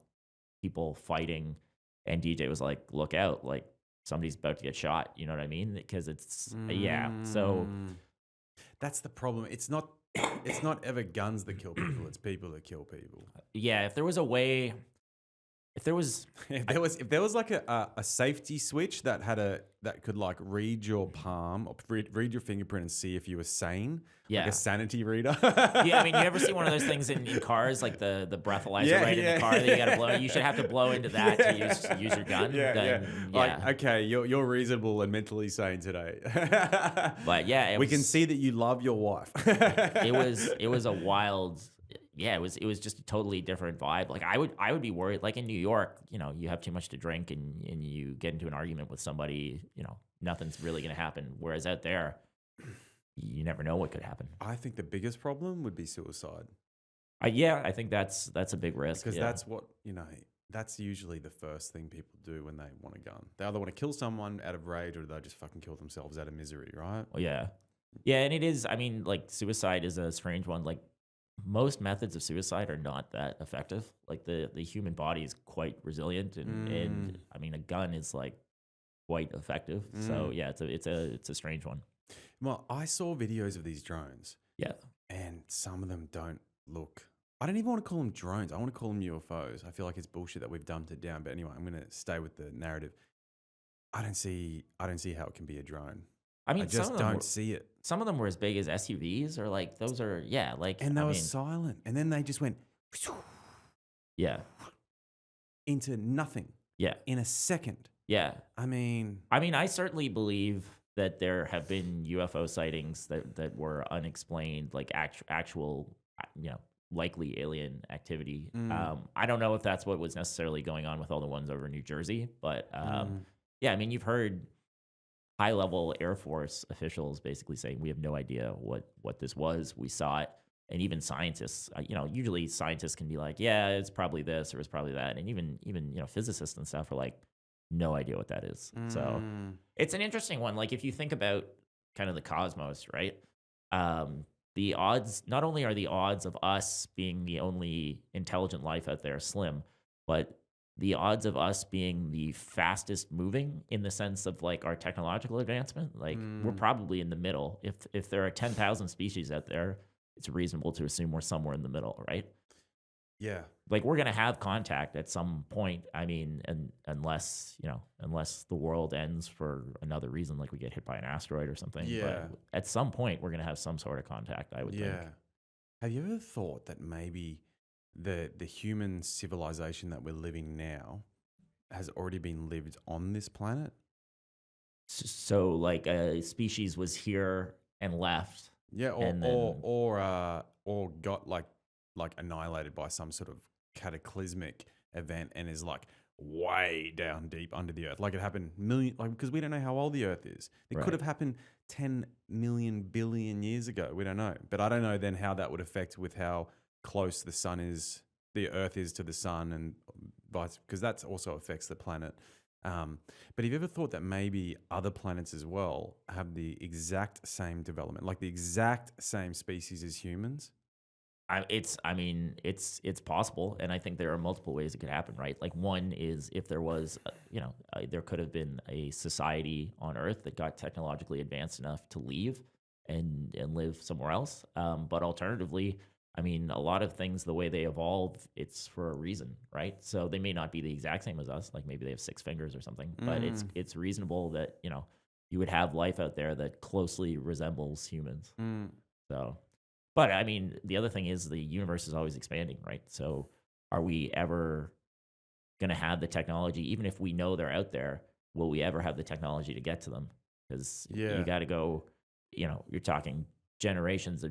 people fighting, and DJ was like, "Look out! Like somebody's about to get shot." You know what I mean? Because it's yeah. So Mm. That's the problem. It's not ever guns that kill people, it's people that kill people. yeah, if there was a way, if there was If there was like a safety switch that could like read your palm or read your fingerprint and see if you were sane, like Yeah. a sanity reader. Yeah, I mean, you ever see one of those things in cars, like the breathalyzer in the car that you got to blow? You should have to blow into that to use your gun. Yeah, Then, yeah. Like, okay, you're reasonable and mentally sane today. But yeah, we can see that you love your wife. it was a wild. Yeah, it was just a totally different vibe. Like I would be worried. Like in New York, you have too much to drink and you get into an argument with somebody, nothing's really gonna happen. Whereas out there, you never know what could happen. I think the biggest problem would be suicide Yeah, I think that's a big risk. because Yeah. that's what that's usually the first thing people do when they want a gun. They either want to kill someone out of rage or they just fucking kill themselves out of misery, right? Well, yeah. Yeah, and it is, I mean, like suicide is a strange one. Like most methods of suicide are not that effective. Like the human body is quite resilient and I mean a gun is like quite effective. So yeah, it's a strange one. Well, I saw videos of these drones Yeah. and some of them don't look. I don't even want to call them drones. I want to call them UFOs. I feel like it's bullshit that we've dumbed it down. But anyway, I'm going to stay with the narrative. I don't see how it can be a drone. I mean, I just some of them don't were, see it. some of them were as big as SUVs or like those are yeah, like And they I were mean, silent. And then they just went yeah. into nothing Yeah. in a second. Yeah. I mean, I mean, I certainly believe that there have been UFO sightings that were unexplained, like actual, likely alien activity. Mm, I don't know if that's what was necessarily going on with all the ones over in New Jersey, but mm, yeah, I mean, you've heard high level Air Force officials basically saying we have no idea what this was. We saw it, and even scientists, usually scientists can be like, yeah, it's probably this or it's probably that, and even physicists and stuff are like, no idea what that is. So mm, it's an interesting one. Like if you think about kind of the cosmos, right? Um, the odds, not only are the odds of us being the only intelligent life out there slim, but the odds of us being the fastest moving in the sense of like our technological advancement, like we're mm. probably in the middle. If there are 10,000 species out there, it's reasonable to assume we're somewhere in the middle, right? Yeah, Like we're gonna have contact at some point. I mean, and unless the world ends for another reason, like we get hit by an asteroid or something. But yeah, at some point, we're gonna have some sort of contact. I would think. yeah. Have you ever thought that maybe the human civilization that we're living now has already been lived on this planet? So, like a species was here and left, Yeah, and then or got like annihilated by some sort of cataclysmic event and is like way down deep under the earth. Like it happened million like because we don't know how old the earth is. It could right. have happened 10 million billion years ago. We don't know. But I don't know then how that would affect with how close the earth is to the sun and vice because that also affects the planet. Um, but have you ever thought that maybe other planets as well have the exact same development, like the exact same species as humans? It's possible, and I think there are multiple ways it could happen, right? Like one is if there was, there could have been a society on Earth that got technologically advanced enough to leave and live somewhere else. But alternatively, I mean, a lot of things the way they evolve, it's for a reason, right? So they may not be the exact same as us, like maybe they have six fingers or something, but Mm, it's reasonable that you would have life out there that closely resembles humans. mm, So. But I mean, the other thing is the universe is always expanding, right? So are we ever going to have the technology, even if we know they're out there, will we ever have the technology to get to them? Because you yeah. got to go, you're talking generations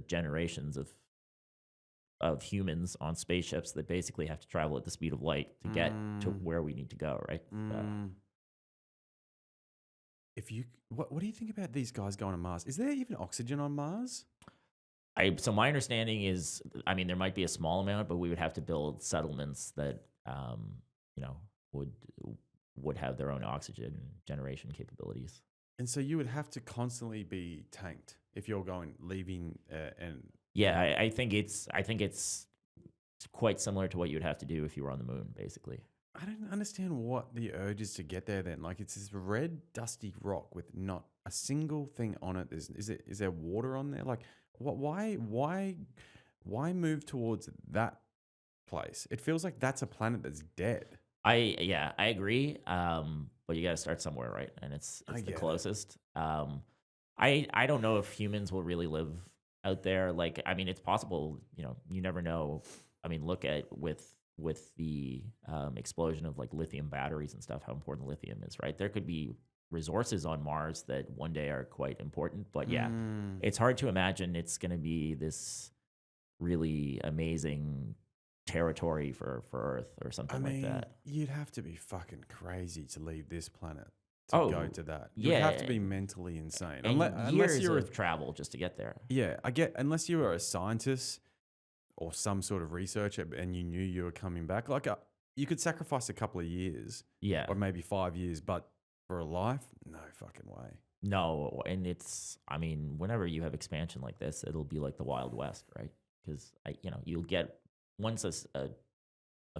of humans on spaceships that basically have to travel at the speed of light to get to Mm, where we need to go, right? So mm. If you, what do you think about these guys going to Mars? Is there even oxygen on Mars? so my understanding is, I mean, there might be a small amount, but we would have to build settlements that, you know, would would have their own oxygen generation capabilities. And so you would have to constantly be tanked if you're leaving, Yeah, and I think it's quite similar to what you would have to do if you were on the moon, basically. I don't understand what the urge is to get there then. Like it's this red, dusty rock with not a single thing on it. Is there water on there? Like why move towards that place? It feels like that's a planet that's dead. I agree. But you got to start somewhere, right? And I it's the get it. closest. I don't know if humans will really live out there. Like, I mean, it's possible. You never know. I mean, look at with the explosion of like lithium batteries and stuff. How important lithium is, right? There could be resources on Mars that one day are quite important. But yeah, Mm. it's hard to imagine it's going to be this really amazing territory for Earth or I something like mean, that. you'd have to be fucking crazy to leave this planet to go Oh, to that. You would have to yeah, be mentally insane. and Unless years you're of travel just to get there. yeah, I get unless you were a scientist or some sort of researcher and you knew you were coming back, like you could sacrifice a couple of years Yeah. or maybe 5 years, but for a life, no fucking way. No, and I mean, whenever you have expansion like this, it'll be like the Wild West, right? Because you'll get once a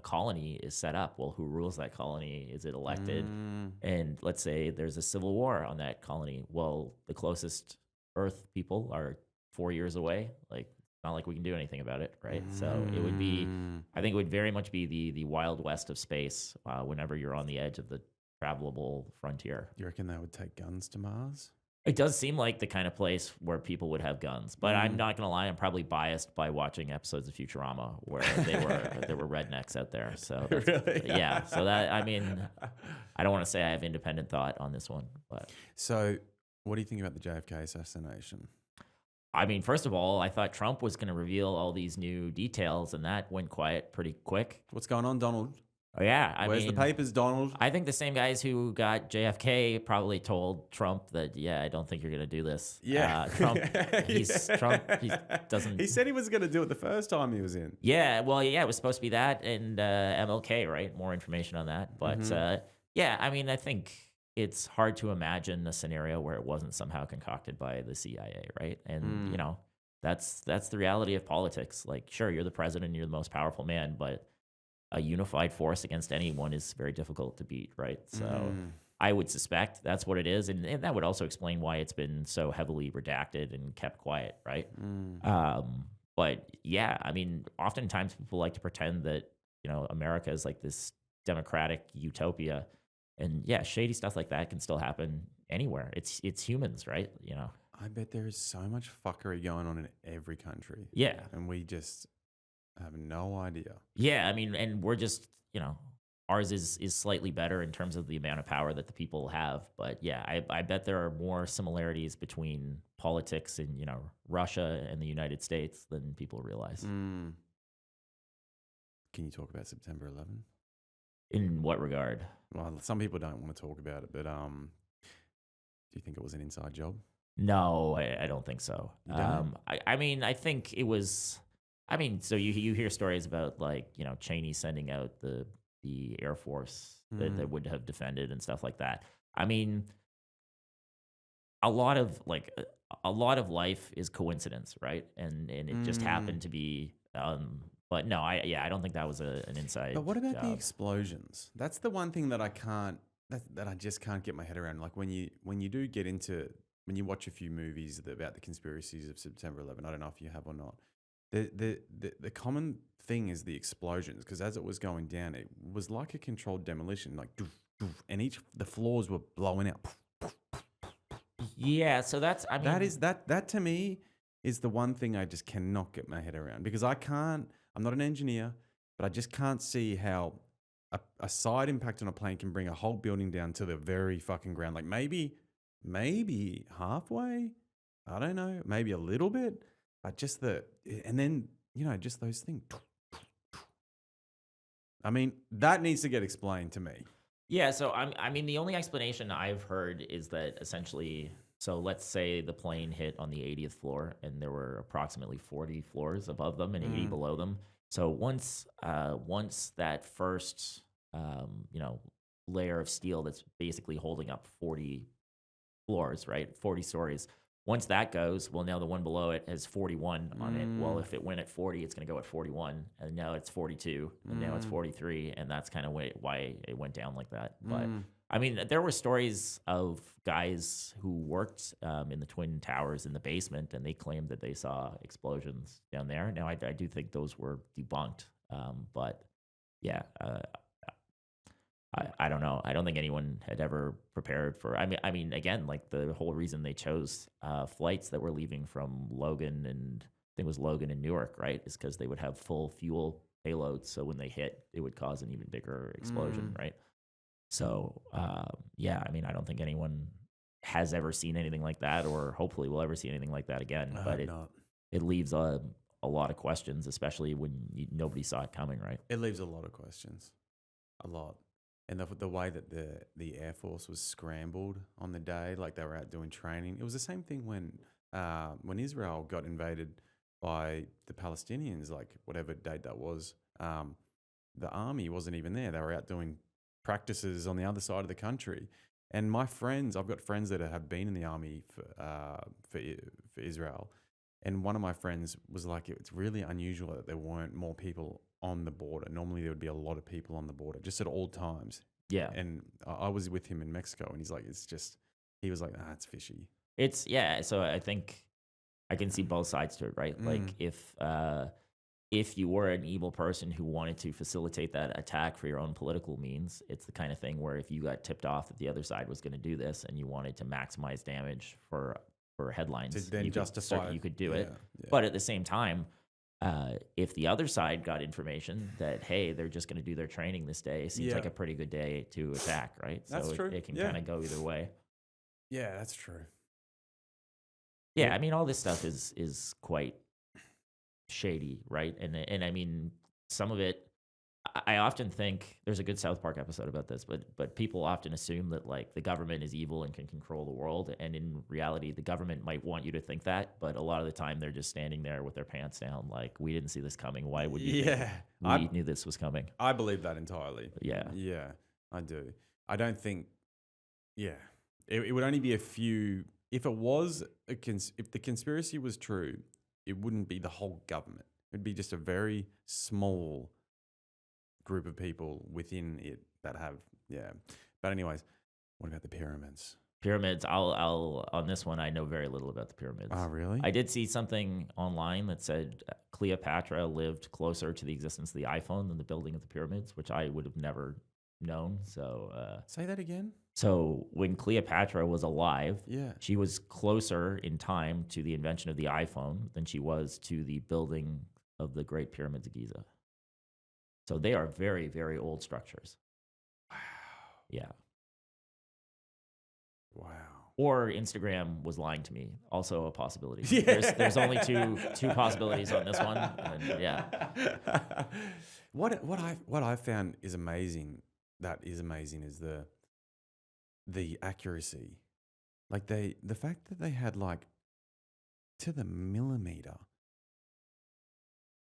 colony is set up. Well, who rules that colony? Is it elected? Mm, And let's say there's a civil war on that colony. Well, the closest Earth people are 4 years away. Like, not like we can do anything about it, right? So it would be, mm. I think, it would very much be the Wild West of space. Whenever you're on the edge of the travelable frontier. You reckon they would take guns to Mars? It does seem like the kind of place where people would have guns, but I'm Mm. not gonna lie. I'm probably biased by watching episodes of Futurama where they were there were rednecks out there. So that's, Really? yeah. So that I mean, I don't want to say I have independent thought on this one, but So What do you think about the JFK assassination? I mean, first of all, I thought Trump was going to reveal all these new details, and that went quiet pretty quick. What's going on, Donald? Oh, yeah. I Where's the mean, papers, Donald? I think the same guys who got JFK probably told Trump that, yeah, I don't think you're going to do this. Yeah. Trump, he doesn't. He said he was going to do it the first time he was in. Yeah, well, yeah, it was supposed to be that and MLK, right? More information on that. But yeah, I mean, I think it's hard to imagine a scenario where it wasn't somehow concocted by the CIA, right? And that's the reality of politics. Like, sure, you're the president, you're the most powerful man, but a unified force against anyone is very difficult to beat, right? So I would suspect that's what it is, and that would also explain why it's been so heavily redacted and kept quiet, right? But yeah, I mean, oftentimes people like to pretend that America is like this democratic utopia, and yeah, shady stuff like that can still happen anywhere. It's humans, right? I bet there is so much fuckery going on in every country. Yeah, And we just have no idea. yeah. I mean, and we're just ours is slightly better in terms of the amount of power that the people have. But yeah, I bet there are more similarities between politics in Russia and the United States than people realize. Can you talk about September 11? In what regard? Well, some people don't want to talk about it, but do you think it was an inside job? No, I don't think so. You don't? I mean, I think it was. I mean, so you hear stories about like Cheney sending out the Air Force that would have defended and stuff like that. I mean, a lot of life is coincidence, right? And it just happened to be. But no, I don't think that was an inside. But what about the job. explosions? That's the one thing that I can't. That I just can't get my head around. Like when you do get into when you watch a few movies about the conspiracies of September 11. I don't know if you have or not. The common thing is the explosions, because as it was going down, it was like a controlled demolition, like doof, doof, and the floors were blowing out. Yeah, so that to me is the one thing I just cannot get my head around, because I'm not an engineer, but I just can't see how a side impact on a plane can bring a whole building down to the very fucking ground. Like maybe halfway, I don't know, maybe a little bit. But just and then, just those things. I mean, that needs to get explained to me. Yeah, so I mean, the only explanation I've heard is that essentially, so let's say the plane hit on the 80th floor, and there were approximately 40 floors above them and 80 below them. So once that first layer of steel that's basically holding up 40 floors, right, 40 stories. Once that goes, well, now the one below it has 41 on it. Well, if it went at 40, it's going to go at 41, and now it's 42, and now it's 43, and that's kind of why it went down like that. But I mean, there were stories of guys who worked in the Twin Towers in the basement, and they claimed that they saw explosions down there. Now, I do think those were debunked, but yeah. I don't know. I don't think anyone had ever prepared for. I mean, again, like the whole reason they chose flights that were leaving from Logan and I think it was Logan and Newark, right, is because they would have full fuel payloads. So when they hit, it would cause an even bigger explosion, right? So yeah, I mean, I don't think anyone has ever seen anything like that, or hopefully will ever see anything like that again. But it leaves a lot of questions, especially when nobody saw it coming, right? It leaves a lot of questions, a lot. And the way that the Air Force was scrambled on the day, like they were out doing training. It was the same thing when Israel got invaded by the Palestinians, like whatever date that was. The army wasn't even there. They were out doing practices on the other side of the country. And my friends, I've got friends that have been in the army for Israel. And one of my friends was like, it's really unusual that there weren't more people on the border. Normally there would be a lot of people on the border just at all times. Yeah. And I was with him in Mexico, and he was like, it's fishy. So I think I can see both sides to it, right? Like if you were an evil person who wanted to facilitate that attack for your own political means, it's the kind of thing where if you got tipped off that the other side was going to do this and you wanted to maximize damage for headlines, you could do it. Yeah. But at the same time, if the other side got information that, hey, they're just going to do their training this day, seems like a pretty good day to attack, right? That's true. It can kind of go either way. Yeah, that's true. Yeah, I mean, all this stuff is quite shady, right? And I mean, some of it, I often think there's a good South Park episode about this, but people often assume that like the government is evil and can control the world, and in reality, the government might want you to think that, but a lot of the time they're just standing there with their pants down, like we didn't see this coming. Why would you think Yeah, we knew this was coming? I believe that entirely. Yeah, Yeah, I do. I don't think. Yeah, it would only be a few. If it was if the conspiracy was true, it wouldn't be the whole government. It'd be just a very small group of people within it that have. Yeah, but anyways, what about the pyramids? pyramids. I'll on this one. I know very little about the pyramids. Oh, really? I did see something online that said Cleopatra lived closer to the existence of the iPhone than the building of the pyramids, which I would have never known. Say that again. So when Cleopatra was alive, Yeah. she was closer in time to the invention of the iPhone than she was to the building of the Great Pyramids of Giza. So they are very, very old structures. Wow. Yeah. Wow. Or Instagram was lying to me. Also a possibility. Yeah. There's only two possibilities on this one. And yeah. What I found is amazing. That is amazing is the accuracy. Like the fact that they had like to the millimeter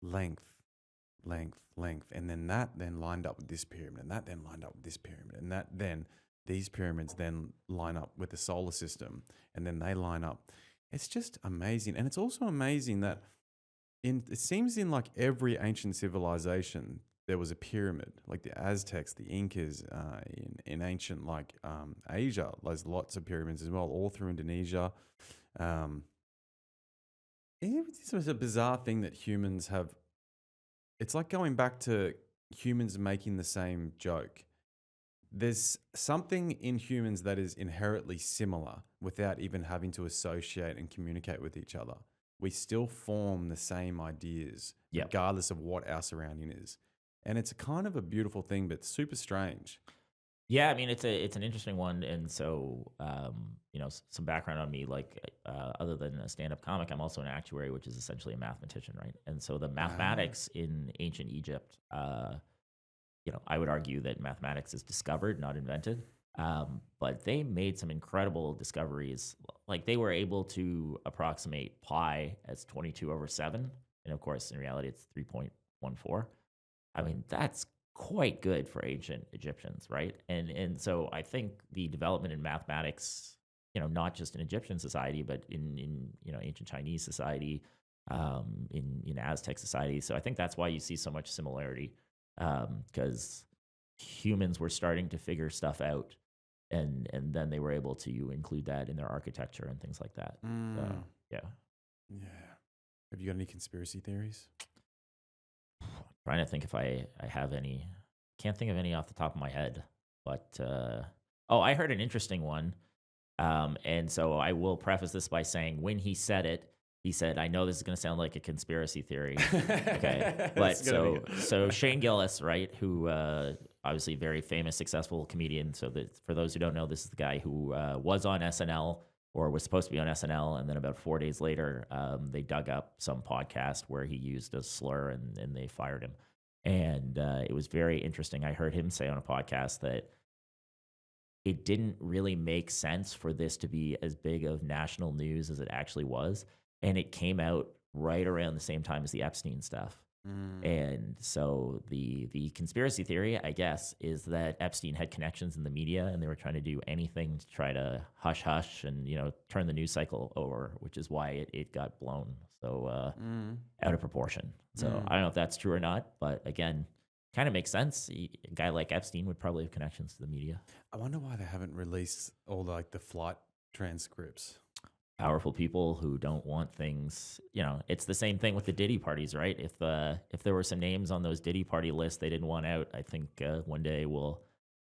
length, length, and then that then lined up with this pyramid, and that then lined up with this pyramid, and that then these pyramids then line up with the solar system, and then they line up. It's just amazing, and it's also amazing that it seems in like every ancient civilization there was a pyramid, like the Aztecs, the Incas, in ancient like Asia. There's lots of pyramids as well, all through Indonesia. Um, it's a bizarre thing that humans have. It's like going back to humans making the same joke. There's something in humans that is inherently similar without even having to associate and communicate with each other. We still form the same ideas, Yep. regardless of what our surrounding is. And it's a kind of a beautiful thing, but super strange. Yeah, I mean it's an interesting one, and so some background on me. Like other than a stand-up comic, I'm also an actuary, which is essentially a mathematician, right? And so the mathematics in ancient Egypt, I would argue that mathematics is discovered, not invented. But they made some incredible discoveries. Like they were able to approximate pi as 22/7, and of course, in reality, it's 3.14. I mean, that's quite good for ancient Egyptians, right? And so I think the development in mathematics, not just in Egyptian society, but in ancient Chinese society, in Aztec society. So I think that's why you see so much similarity, because humans were starting to figure stuff out, and then they were able to include that in their architecture and things like that. So, yeah. Yeah. Have you got any conspiracy theories? Trying to think if I have any. Can't think of any off the top of my head. But I heard an interesting one. And so I will preface this by saying when he said it, he said, "I know this is going to sound like a conspiracy theory." Okay, but so Shane Gillis, right, who obviously very famous, successful comedian. So that for those who don't know, this is the guy who was on SNL or was supposed to be on SNL, and then about 4 days later, they dug up some podcast where he used a slur, and they fired him. And it was very interesting. I heard him say on a podcast that it didn't really make sense for this to be as big of national news as it actually was. And it came out right around the same time as the Epstein stuff. And so the conspiracy theory, I guess, is that Epstein had connections in the media, and they were trying to do anything to try to hush and turn the news cycle over, which is why it got blown so out of proportion. So I don't know if that's true or not, but again, kind of makes sense. A guy like Epstein would probably have connections to the media. I wonder why they haven't released all the flight transcripts. Powerful people who don't want things, it's the same thing with the Diddy parties, right? If there were some names on those Diddy party lists they didn't want out, I think one day we'll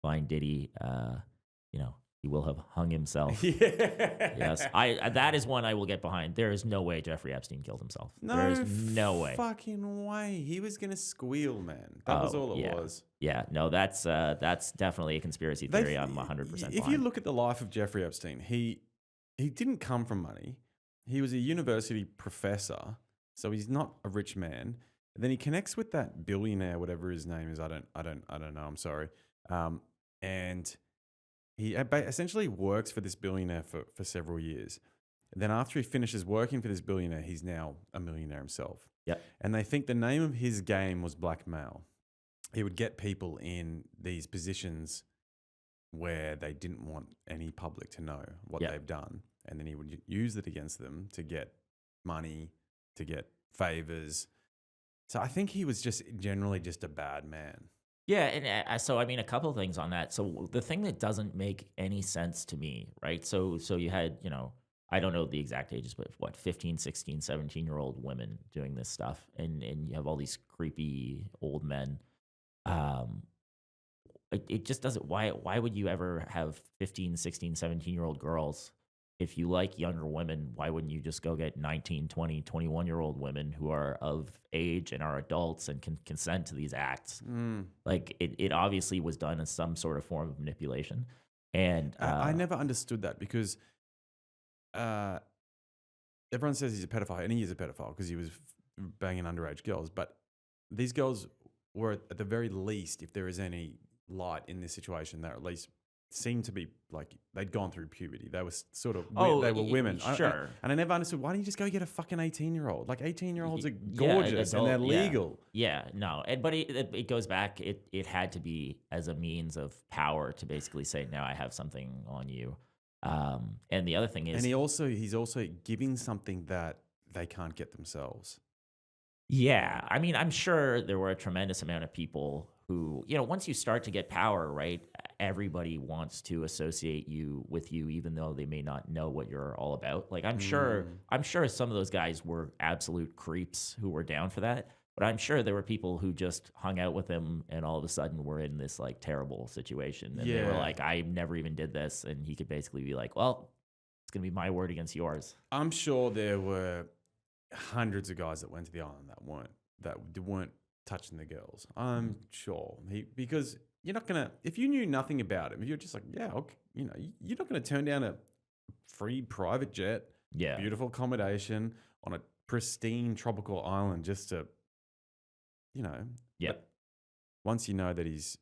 find Diddy, he will have hung himself. Yeah. Yes. That is one I will get behind. There is no way Jeffrey Epstein killed himself. There is no way. Fucking way. He was going to squeal, man. That was all it was. Yeah. No, that's definitely a conspiracy theory. I'm 100% behind. If you look at the life of Jeffrey Epstein, he didn't come from money. he was a university professor, so he's not a rich man. And then he connects with that billionaire, whatever his name is. I don't know. I'm sorry. And he essentially works for this billionaire for several years. And then after he finishes working for this billionaire, he's now a millionaire himself. Yep. And they think the name of his game was blackmail. He would get people in these positions where they didn't want any public to know what Yep. they've done. And then he would use it against them to get money, to get favors. So I think he was just generally just a bad man. Yeah, and so I mean, a couple of things on that. So the thing that doesn't make any sense to me, right? So you had, I don't know the exact ages, but what, 15, 16, 17-year-old women doing this stuff, and you have all these creepy old men. It just doesn't. Why would you ever have 15, 16, 17-year-old girls? If you like younger women, why wouldn't you just go get 19, 20, 21-year-old women who are of age and are adults and can consent to these acts? Like it obviously was done in some sort of form of manipulation. And I never understood that because everyone says he's a pedophile, and he is a pedophile because he was banging underage girls. But these girls were, at the very least, if there is any light in this situation, they at least seemed to be like they'd gone through puberty. They were sort of they were women. Sure. And I never understood, why don't you just go get a fucking 18-year-old? Like 18-year-olds are Yeah, gorgeous and they're adult, yeah. legal. Yeah, no, but it goes back. It had to be as a means of power to basically say, now I have something on you. And the other thing is, And he's also giving something that they can't get themselves. yeah, I mean, I'm sure there were a tremendous amount of people who, once you start to get power, right, everybody wants to associate you with you, even though they may not know what you're all about. Like, I'm sure some of those guys were absolute creeps who were down for that. But I'm sure there were people who just hung out with him and all of a sudden were in this like terrible situation. And they were Yeah. like, I never even did this. And he could basically be like, well, it's going to be my word against yours. I'm sure there were hundreds of guys that went to the island that weren't touching the girls. I'm sure because you're not gonna, if you knew nothing about him, if you're just like, yeah, okay, you're not gonna turn down a free private jet, Yeah. beautiful accommodation on a pristine tropical island just to, Yeah. but once you know that he's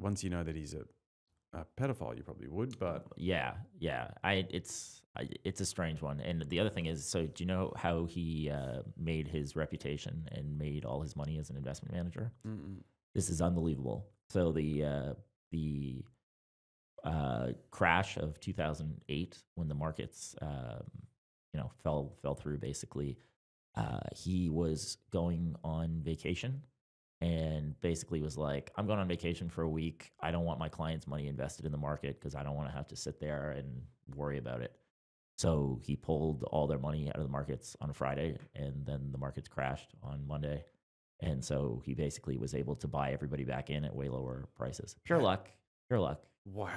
a pedophile, you probably would, but Yeah. It's a strange one. And the other thing is, so do you know how he made his reputation and made all his money as an investment manager? This is unbelievable. So the crash of 2008, when the markets fell through, basically, he was going on vacation and basically was like, I'm going on vacation for a week. I don't want my clients' money invested in the market because I don't want to have to sit there and worry about it. So he pulled all their money out of the markets on a Friday, and then the markets crashed on Monday. And so he basically was able to buy everybody back in at way lower prices. Pure luck. wow.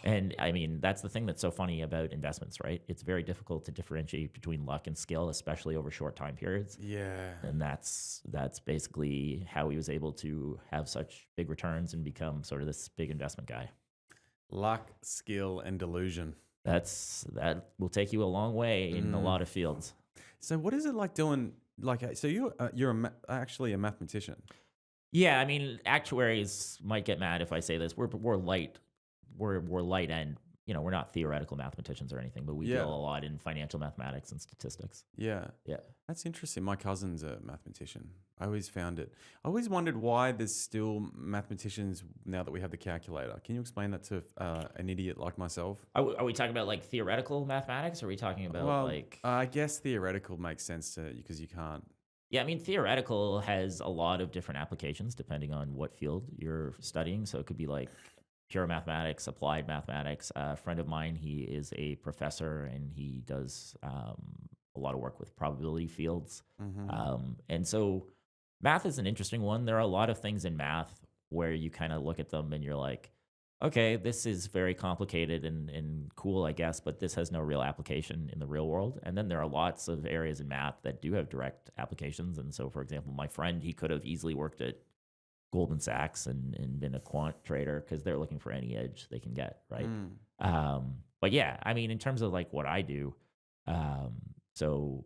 And I mean, that's the thing that's so funny about investments, right? It's very difficult to differentiate between luck and skill, especially over short time periods. Yeah. And that's basically how he was able to have such big returns and become sort of this big investment guy. Luck, skill, and delusion. That will take you a long way in a lot of fields. So what is it like doing, so you're actually a mathematician? Yeah, I mean, actuaries might get mad if I say this. We're light end. We're not theoretical mathematicians or anything, but we deal a lot in financial mathematics and statistics. Yeah. Yeah. That's interesting. My cousin's a mathematician. I always wondered why there's still mathematicians now that we have the calculator. Can you explain that to an idiot like myself? Are we talking about like theoretical mathematics? Or are we talking about I guess theoretical makes sense to you because you can't. Yeah, I mean, theoretical has a lot of different applications depending on what field you're studying. So it could be like pure mathematics, applied mathematics. A friend of mine, he is a professor and he does a lot of work with probability fields. And so math is an interesting one. There are a lot of things in math where you kind of look at them and you're like, okay, this is very complicated and cool, I guess, but this has no real application in the real world. And then there are lots of areas in math that do have direct applications. And so, for example, my friend, he could have easily worked at Goldman Sachs and been a quant trader because they're looking for any edge they can get, right? But yeah, I mean, in terms of like what I do, So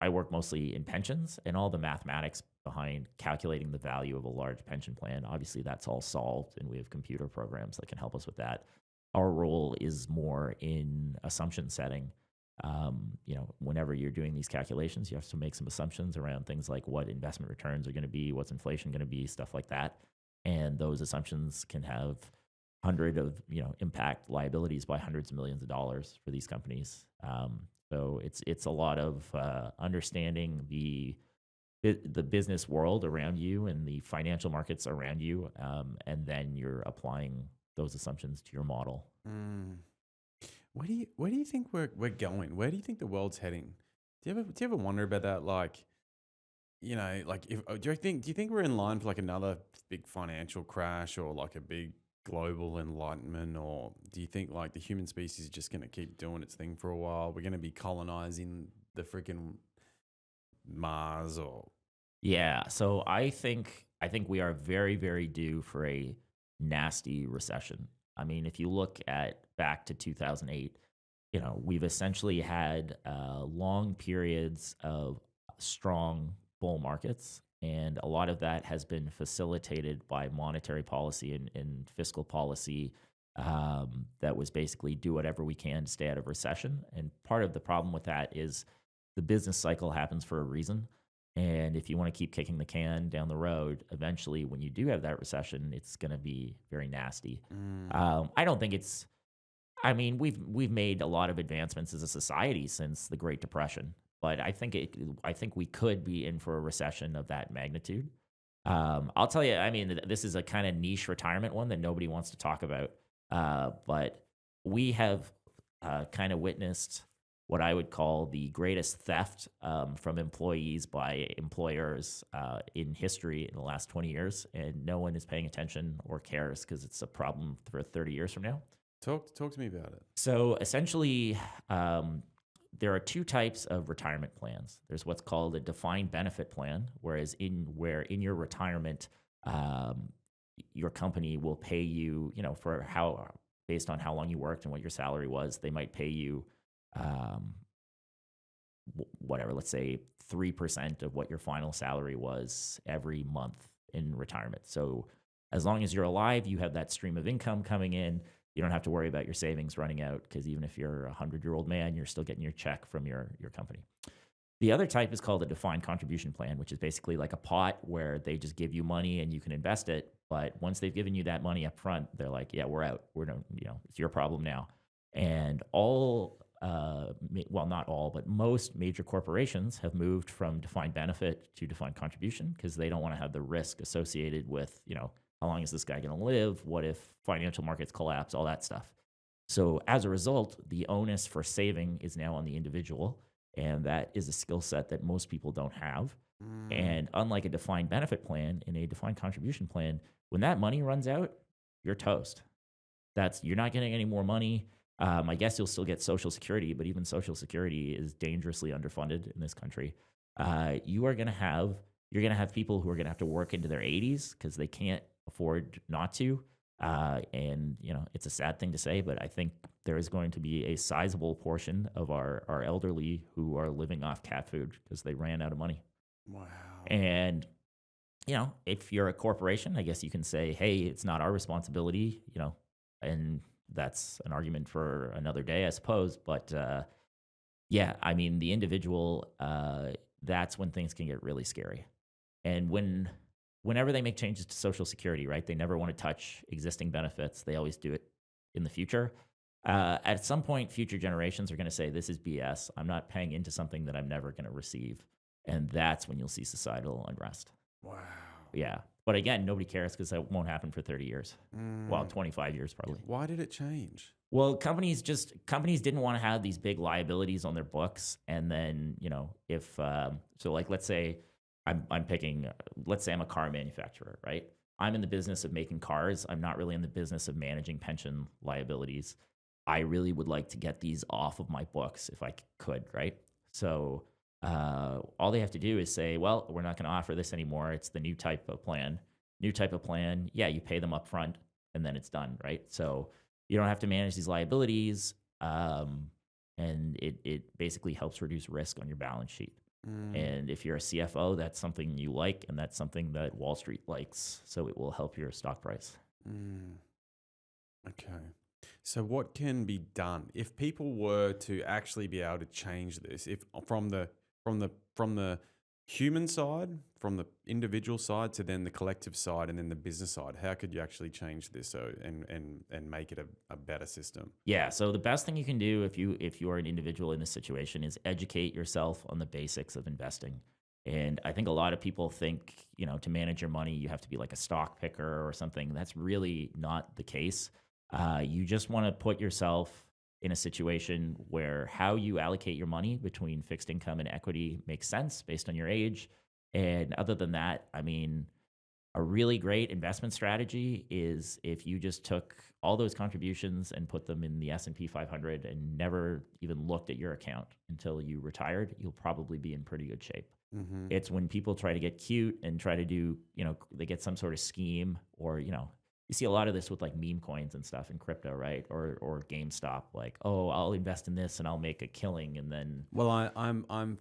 I work mostly in pensions and all the mathematics behind calculating the value of a large pension plan. Obviously, that's all solved, and we have computer programs that can help us with that. Our role is more in assumption setting. Whenever you're doing these calculations, you have to make some assumptions around things like what investment returns are going to be, what's inflation going to be, stuff like that. And those assumptions can have impact liabilities by hundreds of millions of dollars for these companies. So it's a lot of understanding the business world around you and the financial markets around you, and then you're applying those assumptions to your model. Mm. Where do you think we're going? Where do you think the world's heading? Do you ever wonder about that? Like, like if do you think we're in line for like another big financial crash or like a big global enlightenment, or do you think like the human species is just going to keep doing its thing for a while? We're going to be colonizing the freaking Mars or Yeah, so I think we are very, very due for a nasty recession. I mean, if you look at back to 2008, we've essentially had long periods of strong bull markets, and a lot of that has been facilitated by monetary policy and fiscal policy that was basically do whatever we can to stay out of recession. And part of the problem with that is the business cycle happens for a reason. And if you want to keep kicking the can down the road, eventually, when you do have that recession, it's going to be very nasty. mm, I don't think it's. I mean, we've made a lot of advancements as a society since the Great Depression, but I think we could be in for a recession of that magnitude. I'll tell you. I mean, this is a kind of niche retirement one that nobody wants to talk about, but we have kind of witnessed what I would call the greatest theft from employees by employers in history in the last 20 years, and no one is paying attention or cares because it's a problem for 30 years from now. talk to me about it. So essentially, there are two types of retirement plans. There's what's called a defined benefit plan, where in your retirement, um, your company will pay you, for how based on how long you worked and what your salary was, they might pay you um, whatever, let's say 3% of what your final salary was every month in retirement. So as long as you're alive, you have that stream of income coming in. You don't have to worry about your savings running out because even if you're a 100-year-old man, you're still getting your check from your company. The other type is called a defined contribution plan, which is basically like a pot where they just give you money and you can invest it. But once they've given you that money up front, they're like, yeah, we're out. We're no, it's your problem now. And well, not all, but most major corporations have moved from defined benefit to defined contribution because they don't want to have the risk associated with, how long is this guy going to live? What if financial markets collapse? All that stuff. So as a result, the onus for saving is now on the individual. And that is a skill set that most people don't have. Mm, And unlike a defined benefit plan, in a defined contribution plan, when that money runs out, you're toast. You're not getting any more money. I guess you'll still get Social Security, but even Social Security is dangerously underfunded in this country. You're gonna have people who are gonna have to work into their 80s because they can't afford not to. And it's a sad thing to say, but I think there is going to be a sizable portion of our elderly who are living off cat food because they ran out of money. wow. And if you're a corporation, I guess you can say, hey, it's not our responsibility, and that's an argument for another day, I suppose. But yeah, I mean, the individual, that's when things can get really scary. And whenever they make changes to Social Security, right, they never want to touch existing benefits. They always do it in the future. At some point, future generations are going to say, this is BS. I'm not paying into something that I'm never going to receive. And that's when you'll see societal unrest. Wow. Yeah. But again, nobody cares because that won't happen for 30 years. Well, Mm. 25 years probably. Why did it change? Well, companies didn't want to have these big liabilities on their books, and then if so, like let's say I'm picking, let's say I'm a car manufacturer, right? I'm in the business of making cars. I'm not really in the business of managing pension liabilities. I really would like to get these off of my books if I could, right? So all they have to do is say, well, we're not going to offer this anymore. It's the new type of plan. New type of plan. Yeah, you pay them up front, and then it's done, right? So you don't have to manage these liabilities. and it basically helps reduce risk on your balance sheet. Mm, And if you're a CFO, that's something you like, and that's something that Wall Street likes. So it will help your stock price. mm. Okay. So what can be done if people were to actually be able to change this? If from the human side, from the individual side to then the collective side and then the business side, how could you actually change this and make it a better system? Yeah. So the best thing you can do if you are an individual in this situation is educate yourself on the basics of investing. And I think a lot of people think, to manage your money, you have to be like a stock picker or something. That's really not the case. You just want to put yourself in a situation where how you allocate your money between fixed income and equity makes sense based on your age. And other than that, I mean, a really great investment strategy is if you just took all those contributions and put them in the S&P 500 and never even looked at your account until you retired, you'll probably be in pretty good shape. Mm-hmm. It's when people try to get cute and try to do, they get some sort of scheme, or, you see a lot of this with like meme coins and stuff in crypto, right? Or GameStop, like, oh, I'll invest in this and I'll make a killing, and then Well, I'm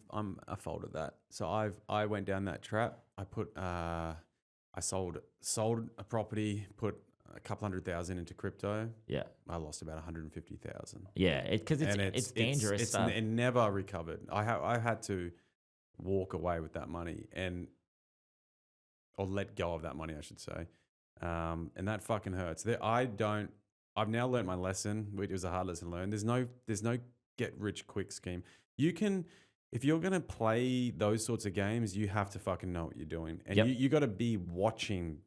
a fault of that. So I went down that trap. I sold a property, put a couple 100,000 into crypto. yeah, I lost about 150,000, yeah, because it's and it's dangerous stuff. it never recovered. I had to walk away with that money or let go of that money, I should say. And that fucking hurts. I've now learned my lesson. It was a hard lesson to learn. There's no get rich quick scheme. You can, if you're going to play those sorts of games, you have to fucking know what you're doing. And Yep. you got to be watching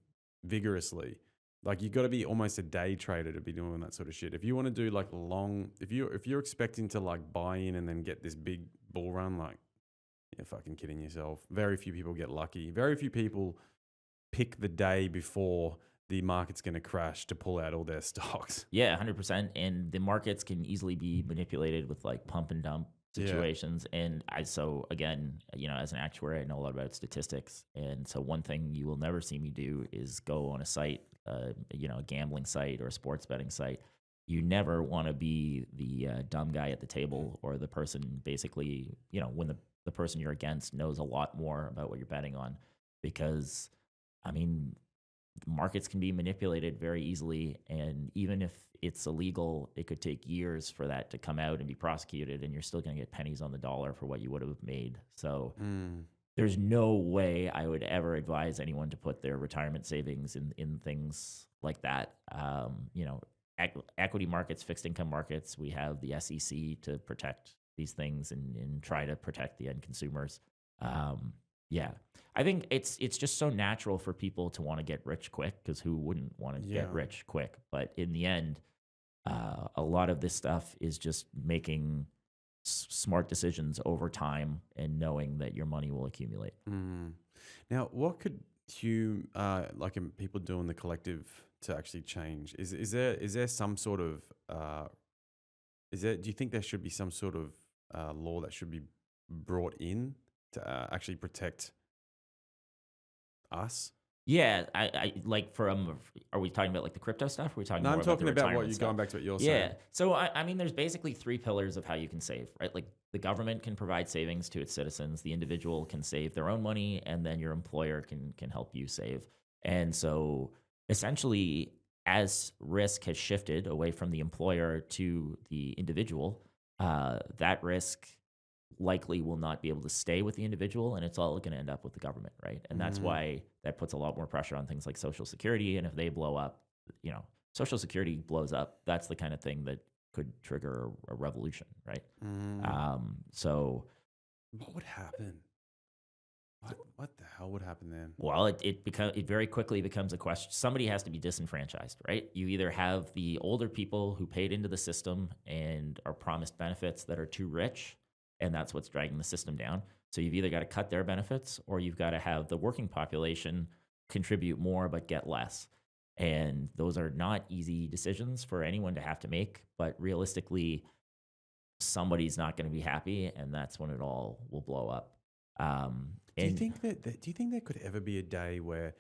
vigorously. Like you got to be almost a day trader to be doing that sort of shit. If you want to do like if you're expecting to like buy in and then get this big bull run, like you're fucking kidding yourself. Very few people get lucky. Very few people pick the day before the market's going to crash to pull out all their stocks. Yeah, 100%. And the markets can easily be manipulated with like pump and dump Yeah. situations. And so again, as an actuary, I know a lot about statistics. And so one thing you will never see me do is go on a site, a gambling site or a sports betting site. You never want to be the dumb guy at the table, or the person basically, when the person you're against knows a lot more about what you're betting on, because I mean, markets can be manipulated very easily, and even if it's illegal, it could take years for that to come out and be prosecuted, and you're still going to get pennies on the dollar for what you would have made. So Mm. there's no way I would ever advise anyone to put their retirement savings in things like that. Equity markets, fixed income markets, we have the SEC to protect these things and try to protect the end consumers. Um, yeah, I think it's just so natural for people to want to get rich quick, because who wouldn't want to Yeah. get rich quick? But in the end, a lot of this stuff is just making smart decisions over time and knowing that your money will accumulate. Mm. Now, what could people do in the collective to actually change? Is there some sort of do you think there should be some sort of law that should be brought in to actually protect us? Yeah, I like from. Are we talking about like the crypto stuff? Or are we talking No, more I'm about the talking about what retirement you're stuff? going back to what you're Yeah. saying. So I mean, there's basically three pillars of how you can save, right? Like the government can provide savings to its citizens, the individual can save their own money, and then your employer can help you save. And so essentially, as risk has shifted away from the employer to the individual, that risk likely will not be able to stay with the individual, and it's all going to end up with the government, right? And that's Mm. why that puts a lot more pressure on things like Social Security. And if they blow up, Social Security blows up, that's the kind of thing that could trigger a revolution, right? Mm. So, What would happen? What the hell would happen then? well, it very quickly becomes a question. Somebody has to be disenfranchised, right? You either have the older people who paid into the system and are promised benefits that are too rich, and that's what's dragging the system down. So you've either got to cut their benefits, or you've got to have the working population contribute more but get less. And those are not easy decisions for anyone to have to make, but realistically, somebody's not going to be happy, and that's when it all will blow up. Do you And think do you think there could ever be a day where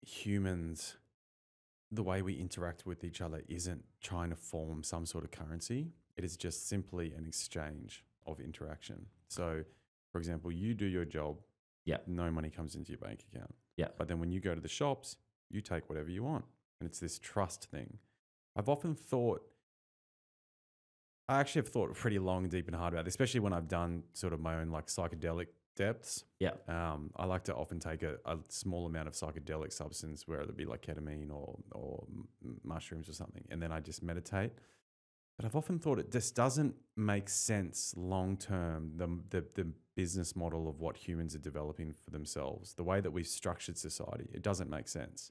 humans, the way we interact with each other, isn't trying to form some sort of currency? It is just simply an exchange of interaction. So, for example, you do your job, Yeah. no money comes into your bank account. Yeah. But then when you go to the shops, you take whatever you want. And it's this trust thing. I've often thought, I actually have thought pretty long, deep, and hard about it, especially when I've done sort of my own like psychedelic depths. Yeah. I like to often take a small amount of psychedelic substance, whether it be like ketamine or mushrooms or something, and then I just meditate. But I've often thought it just doesn't make sense long term, the business model of what humans are developing for themselves, the way that we've structured society. It doesn't make sense.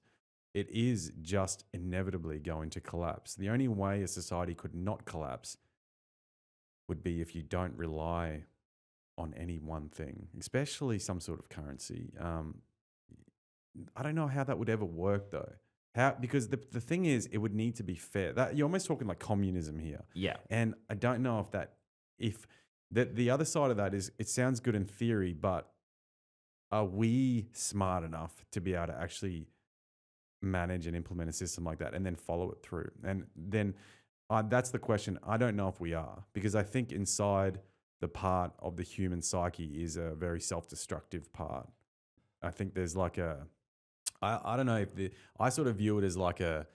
It is just inevitably going to collapse. The only way a society could not collapse would be if you don't rely on any one thing, especially some sort of currency. I don't know how that would ever work though. How, because the thing is, it would need to be fair. That you're almost talking like communism here. Yeah. And I don't know if the other side of that is, it sounds good in theory, but are we smart enough to be able to actually manage and implement a system like that and then follow it through? And then that's the question. I don't know if we are, because I think inside the part of the human psyche is a very self-destructive part. I think there's like I don't know if I sort of view it as like a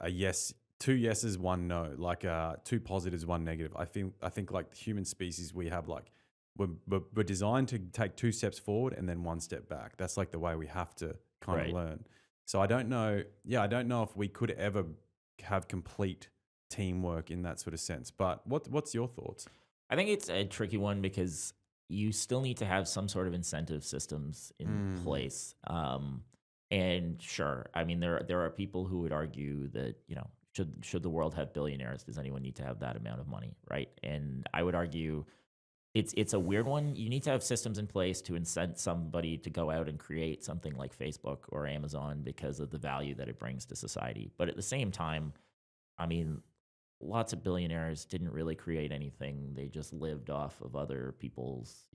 yes, two yeses, one no, like two positives, one negative. I think like the human species, we have like, we're designed to take two steps forward and then one step back. That's like the way we have to kind of Right. learn. So I don't know. Yeah, I don't know if we could ever have complete teamwork in that sort of sense. But what's your thoughts? I think it's a tricky one because you still need to have some sort of incentive systems in Mm, place. And sure, I mean there are people who would argue that should the world have billionaires? Does anyone need to have that amount of money, right? And I would argue it's a weird one. You need to have systems in place to incent somebody to go out and create something like Facebook or Amazon because of the value that it brings to society. But at the same time, I mean, lots of billionaires didn't really create anything. They just lived off of other people's,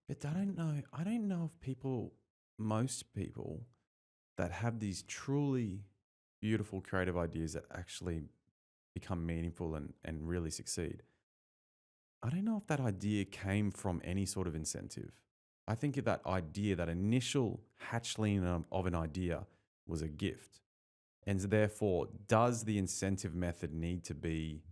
but I don't know. I don't know if most people that have these truly beautiful creative ideas that actually become meaningful and really succeed. I don't know if that idea came from any sort of incentive. I think that idea, that initial hatchling of an idea, was a gift. And therefore, does the incentive method need to be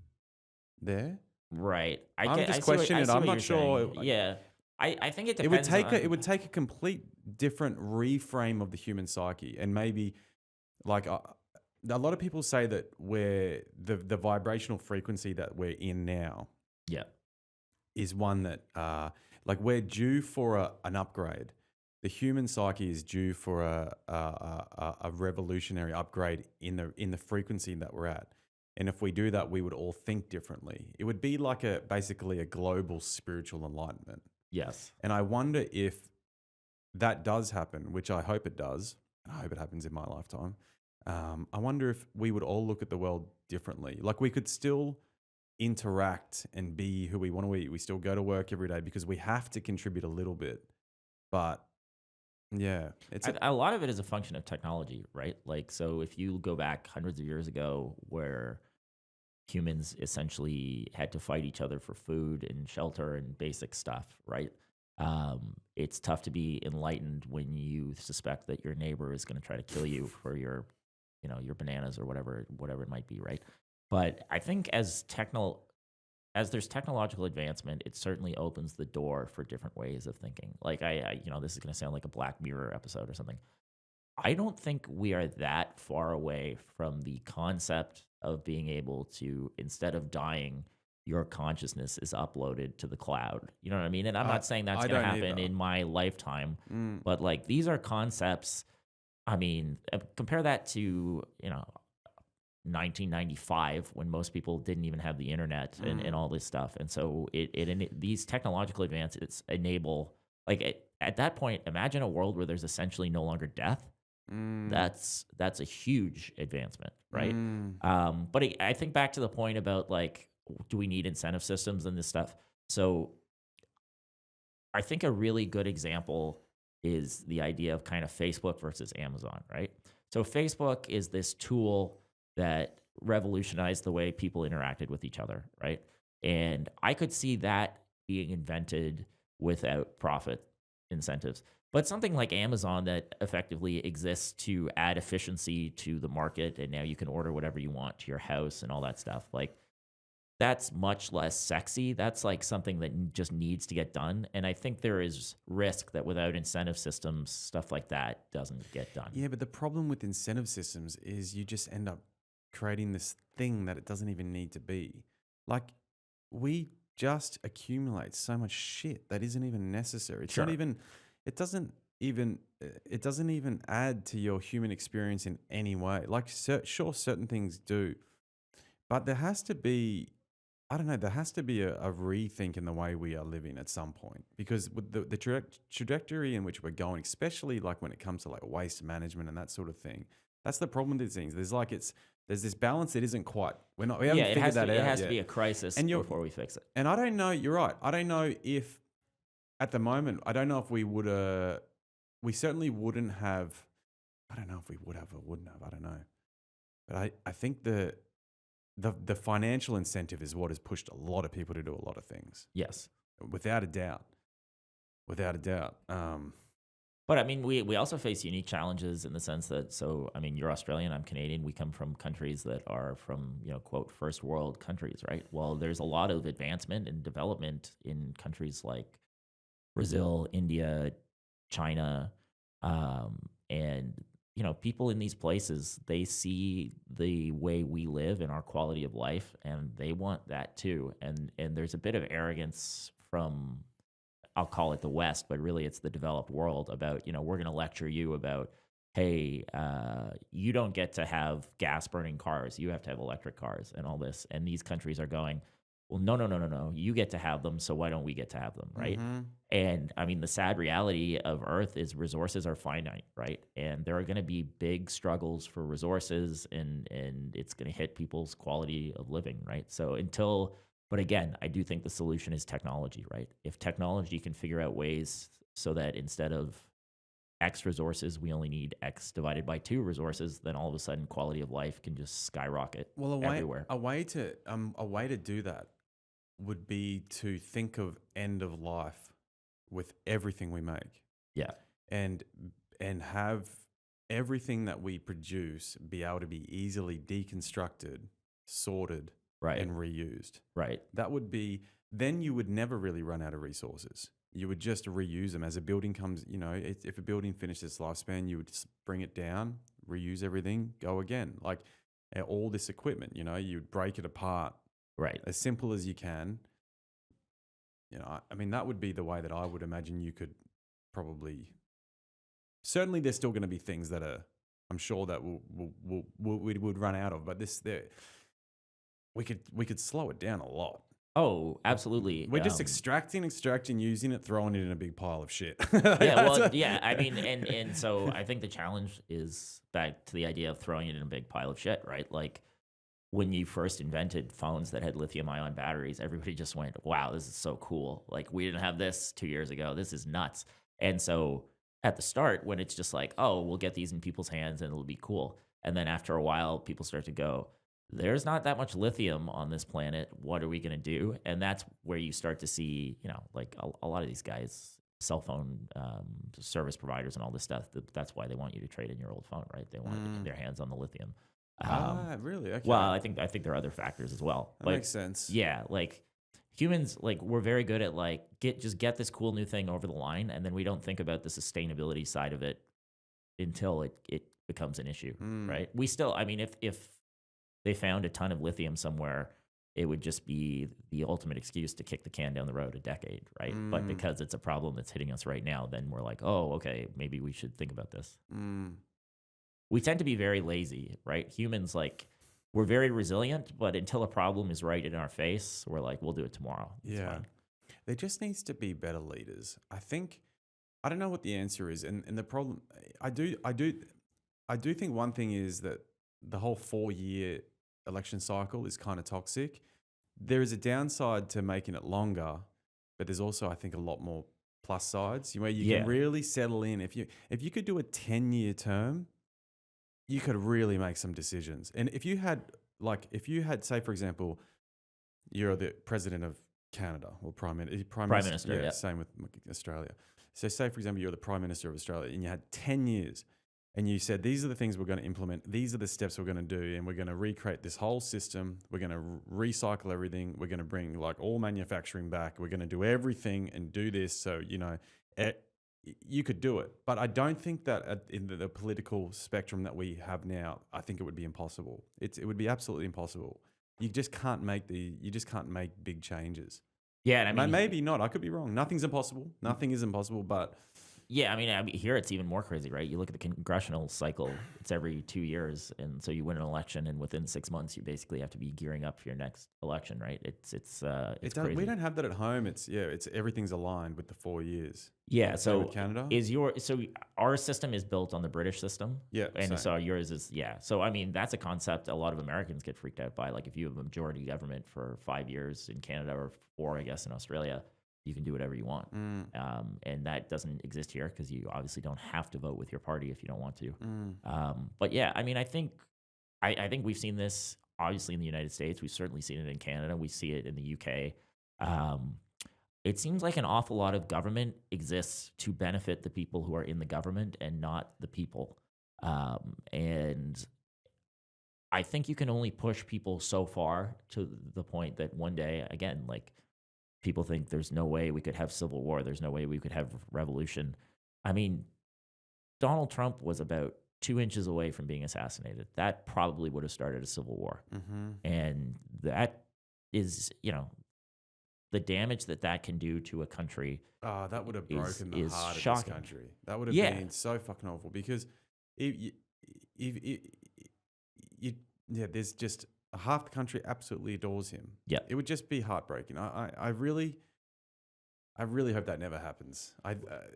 there? right. I'm just I questioning it. see I'm what not you're saying. sure. Yeah. I think it It would depends take on. it would take a complete different reframe of the human psyche, and maybe like a lot of people say that we're the vibrational frequency that we're in now Yeah. is one that like we're due for an upgrade. The human psyche is due for a revolutionary upgrade in the frequency that we're at. And if we do that, we would all think differently. It would be like basically a global spiritual enlightenment. Yes. And I wonder if that does happen, which I hope it does. I hope it happens in my lifetime. I wonder if we would all look at the world differently. Like we could still interact and be who we want to be. We still go to work every day because we have to contribute a little bit. But yeah, A lot of it is a function of technology, right? Like, so if you go back hundreds of years ago where humans essentially had to fight each other for food and shelter and basic stuff, right? It's tough to be enlightened when you suspect that your neighbor is going to try to kill you for your bananas or whatever it might be, right? But I think as there's technological advancement, it certainly opens the door for different ways of thinking. Like this is going to sound like a Black Mirror episode or something. I don't think we are that far away from the concept of being able to, instead of dying, your consciousness is uploaded to the cloud. You know what I mean? And I'm not saying that's I going to don't happen either. in my lifetime, Mm, but like these are concepts. I mean, compare that to, 1995 when most people didn't even have the internet and mm, all this stuff. And so these technological advances enable, like at that point, imagine a world where there's essentially no longer death. mm, That's a huge advancement, right? mm. But I think back to the point about like, do we need incentive systems and this stuff? So I think a really good example is the idea of kind of Facebook versus Amazon, right? So Facebook is this tool that revolutionized the way people interacted with each other, right? And I could see that being invented without profit incentives. But something like Amazon that effectively exists to add efficiency to the market, and now you can order whatever you want to your house and all that stuff. Like that's much less sexy. That's like something that just needs to get done. And I think there is risk that without incentive systems, stuff like that doesn't get done. Yeah, but the problem with incentive systems is you just end up creating this thing that it doesn't even need to be. Like, we just accumulate so much shit that isn't even necessary. It's not Sure. even, it doesn't even, it doesn't even add to your human experience in any way. Like, sure, certain things do, but there has to be, I don't know, there has to be a rethink in the way we are living at some point, because with the trajectory in which we're going, especially like when it comes to like waste management and that sort of thing, that's the problem with these things. There's this balance that isn't quite, we Yeah, haven't figured that it out has to yet. be a crisis And before we fix it. I don't know, you're right. I don't know if at the moment, I don't know if we certainly wouldn't have, I don't know if we would have or wouldn't have, I don't know. But I think the financial incentive is what has pushed a lot of people to do a lot of things, Yes. without a doubt. Without a doubt. But I mean, we also face unique challenges in the sense that, so, I mean, you're Australian, I'm Canadian. We come from countries that are from, quote, first world countries, right? Well, there's a lot of advancement and development in countries like Brazil, India, China, and people in these places, they see the way we live and our quality of life, and they want that too. And there's a bit of arrogance from, I'll call it the West, but really it's the developed world about, we're going to lecture you about, hey, you don't get to have gas burning cars. You have to have electric cars and all this. And these countries are going, well, no, no, no, no, no. You get to have them. So why don't we get to have them? Right. Mm-hmm. And I mean, the sad reality of Earth is resources are finite. Right. And there are going to be big struggles for resources, and it's going to hit people's quality of living. Right. So but again, I do think the solution is technology, right? If technology can figure out ways so that instead of X resources, we only need X divided by 2 resources, then all of a sudden quality of life can just skyrocket everywhere. A way to do that would be to think of end of life with everything we make, Yeah, and have everything that we produce be able to be easily deconstructed, sorted, right, and reused. right, That would be, then you would never really run out of resources. You would just reuse them as a building comes, if a building finishes its lifespan, you would just bring it down, reuse everything, go again. Like all this equipment, you'd break it apart right. as simple as you can. I mean, that would be the way that I would imagine you could probably, certainly there's still going to be things that are, I'm sure that we would run out of, but we could slow it down a lot. Oh, absolutely. We're just extracting, using it, throwing it in a big pile of shit. Yeah, well, yeah. I mean, and so I think the challenge is back to the idea of throwing it in a big pile of shit, right? Like when you first invented phones that had lithium-ion batteries, everybody just went, "Wow, this is so cool!" Like we didn't have this 2 years ago. This is nuts. And so at the start, when it's just like, "Oh, we'll get these in people's hands and it'll be cool," and then after a while, people start to go, there's not that much lithium on this planet. What are we going to do? And that's where you start to see, like a lot of these guys, cell phone service providers and all this stuff. That's why they want you to trade in your old phone, right? They want to get their hands on the lithium. Really? Okay. Well, I think there are other factors as well. That makes sense. Yeah, like humans, like we're very good at like get this cool new thing over the line, and then we don't think about the sustainability side of it until it becomes an issue, right? We still, I mean, if they found a ton of lithium somewhere, it would just be the ultimate excuse to kick the can down the road a decade, right? But because it's a problem that's hitting us right now, then we're like, oh, okay, maybe we should think about this. We tend to be very lazy, right? Humans, like, we're very resilient, but until a problem is right in our face, we're like, we'll do it tomorrow. It's fine. There just needs to be better leaders. I don't know what the answer is, and the problem, I do think one thing is that the whole 4-year election cycle is kind of toxic. There is a downside to making it longer, but there's also, I think, a lot more plus sides where you can really settle in. If you could do a 10-year term, you could really make some decisions. And if you had like if you had, say, for example, you're the president of Canada or prime Prime minister. Minister, Yeah, yeah. same with Australia. So, say for example, you're the prime minister of Australia, and you had 10 years, and you said these are the things we're going to implement. These are the steps we're going to do, and we're going to recreate this whole system. We're going to recycle everything. We're going to bring like all manufacturing back. We're going to do everything and do this. So eh, you could do it, but I don't think that in the political spectrum that we have now, I think it would be impossible. It would be absolutely impossible. You just can't make big changes. Yeah, and I mean, Maybe not. I could be wrong. Nothing's impossible. Nothing is impossible. But yeah, I mean, here it's even more crazy, right? You look at the congressional cycle; it's every 2 years, and so you win an election, and within 6 months, you basically have to be gearing up for your next election, right? It's crazy. we don't have that at home. It's everything's aligned with the 4 years. Yeah. Same with So Canada. our system is built on the British system. Yeah, And same. so yours is, yeah. So I mean, that's a concept a lot of Americans get freaked out by. Like if you have a majority government for 5 years in Canada or four, I guess, in Australia, you can do whatever you want. And that doesn't exist here because you obviously don't have to vote with your party if you don't want to. But yeah, I mean, I think we've seen this obviously in the United States. We've certainly seen it in Canada. We see it in the UK. It seems like an awful lot of government exists to benefit the people who are in the government and not the people. And I think you can only push people so far to the point that one day, again, like people think there's no way we could have civil war. There's no way we could have revolution. I mean, Donald Trump was about 2 inches away from being assassinated. That probably would have started a civil war. And that is, the damage that can do to a country. That would have is- broken the is heart of shocking. this country. That would have Yeah. been so fucking awful because if there's just half the country absolutely adores him. Yeah. It would just be heartbreaking. I really hope that never happens.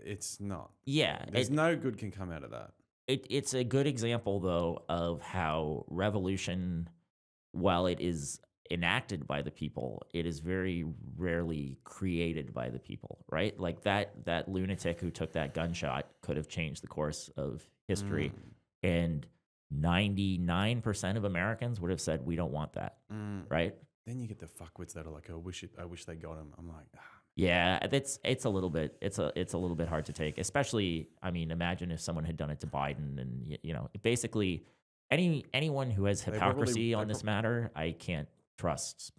It's not. Yeah. There's no good can come out of that. It's a good example, though, of how revolution, while it is enacted by the people, it is very rarely created by the people, right? Like that lunatic who took that gunshot could have changed the course of history. And 99% of Americans would have said, we don't want that, right? Then you get the fuckwits that are like, I wish they got him. I'm like, Yeah, it's a little bit hard to take, especially. I mean, imagine if someone had done it to Biden, and basically anyone who has hypocrisy on this matter, I can't trust.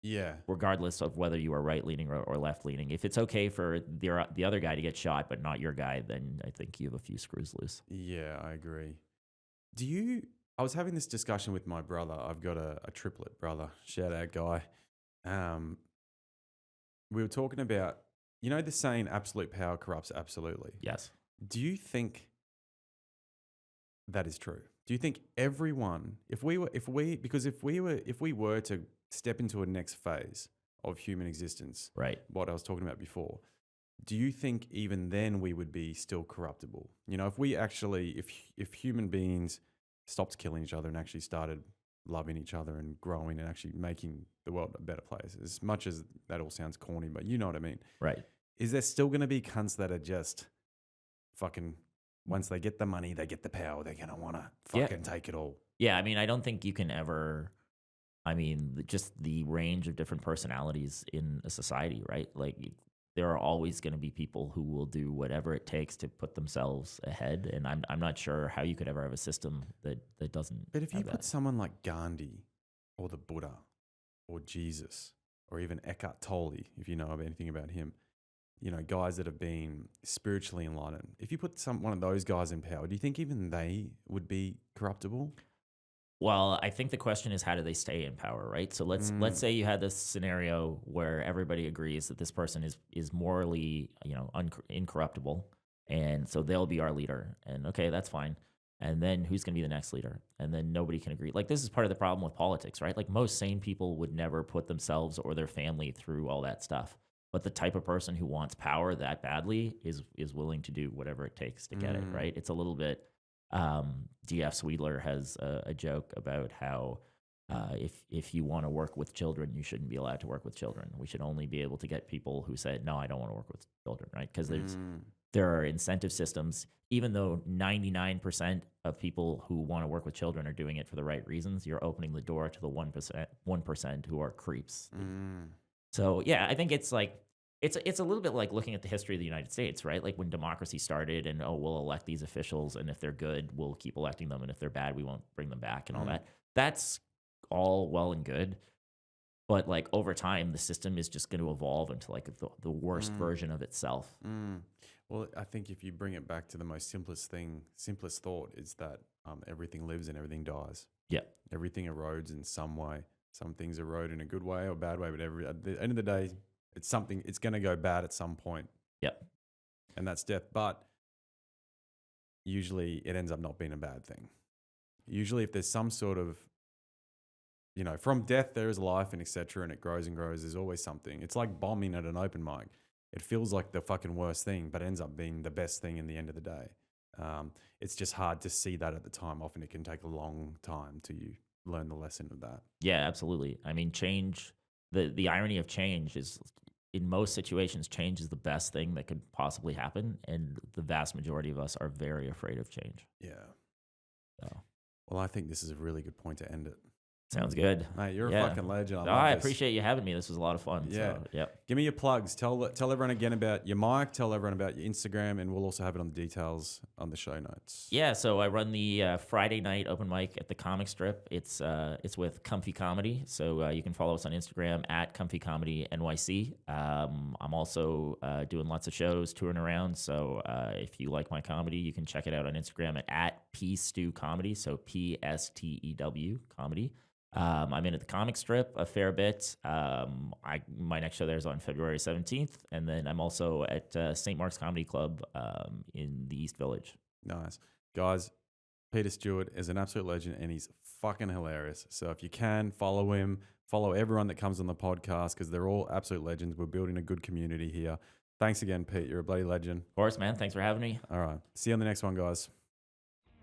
yeah. Regardless of whether you are right leaning or left leaning. If it's okay for the other guy to get shot but not your guy, then I think you have a few screws loose. Yeah, I agree. I was having this discussion with my brother. I've got a triplet brother. Shout out, guy. We were talking about, the saying absolute power corrupts absolutely. Yes. Do you think that is true? Do you think everyone, if we were to step into a next phase of human existence, Right. what I was talking about before, do you think even then we would be still corruptible? If we actually, if human beings stopped killing each other and actually started loving each other and growing and actually making the world a better place, as much as that all sounds corny, but you know what I mean? Right. Is there still going to be cunts that are just fucking, once they get the money, they get the power, they're going to want to fucking take it all? Yeah, I mean, I don't think you can ever. I mean, just the range of different personalities in a society, right? Like, there are always going to be people who will do whatever it takes to put themselves ahead, and I'm not sure how you could ever have a system that doesn't. But if you have put that. someone like Gandhi or the Buddha or Jesus or even Eckhart Tolle, if you know anything about him, guys that have been spiritually enlightened, if you put one of those guys in power, do you think even they would be corruptible? Well, I think the question is, how do they stay in power, right? So let's say you had this scenario where everybody agrees that this person is morally, incorruptible, and so they'll be our leader. And okay, that's fine. And then who's going to be the next leader? And then nobody can agree. Like, this is part of the problem with politics, right? Like, most sane people would never put themselves or their family through all that stuff. But the type of person who wants power that badly is willing to do whatever it takes to get it, right? It's a little bit. D.F. Sweedler has a joke about how if you want to work with children, you shouldn't be allowed to work with children. We should only be able to get people who said, no, I don't want to work with children, right? Because there are incentive systems, even though 99% of people who want to work with children are doing it for the right reasons, you're opening the door to the 1% who are creeps. Mm. So yeah, I think it's like it's a little bit like looking at the history of the United States, right? Like when democracy started, and oh, we'll elect these officials, and if they're good, we'll keep electing them, and if they're bad, we won't bring them back, and all Mm. that. That's all well and good, but like over time, the system is just going to evolve into like the worst Mm. version of itself. Mm. Well, I think if you bring it back to the most simplest thought is that everything lives and everything dies. Yeah, Everything erodes in some way. Some things erode in a good way or bad way, but at the end of the day, it's something. It's going to go bad at some point, yeah, and that's death. But usually, it ends up not being a bad thing. Usually, if there's some sort of from death there is life and etc. and it grows and grows. There's always something. It's like bombing at an open mic. It feels like the fucking worst thing, but ends up being the best thing in the end of the day. It's just hard to see that at the time. Often it can take a long time to you learn the lesson of that. yeah, absolutely. I mean, change. The irony of change is, in most situations, change is the best thing that could possibly happen, and the vast majority of us are very afraid of change. Yeah. So Well, I think this is a really good point to end it. sounds good. Mate, you're Yeah. a fucking legend. I Oh, love I this. appreciate you having me. This was a lot of fun. Yeah. So, yep. Give me your plugs. Tell everyone again about your mic. Tell everyone about your Instagram, and we'll also have it on the details on the show notes. Yeah, so I run the Friday night open mic at the Comic Strip. It's with Comfy Comedy, so you can follow us on Instagram at Comfy Comedy NYC. I'm also doing lots of shows, touring around. So if you like my comedy, you can check it out on Instagram at PStew Comedy. So PSTEW Comedy. I'm in at the Comic Strip a fair bit. My next show there is on February 17th, and then I'm also at St. Mark's Comedy Club in the East Village. Nice. Guys, Peter Stewart is an absolute legend and he's fucking hilarious. So if you can, follow him, follow everyone that comes on the podcast because they're all absolute legends. We're building a good community here. Thanks again, Pete. You're a bloody legend. Of course, man. Thanks for having me. All right. See you on the next one, guys.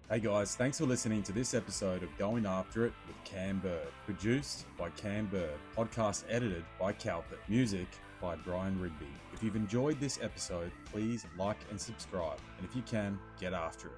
Hey guys, thanks for listening to this episode of Going After It with Cam Bird. Produced by Cam Bird. Podcast edited by Calpit. Music by Brian Rigby. If you've enjoyed this episode, please like and subscribe. And if you can, get after it.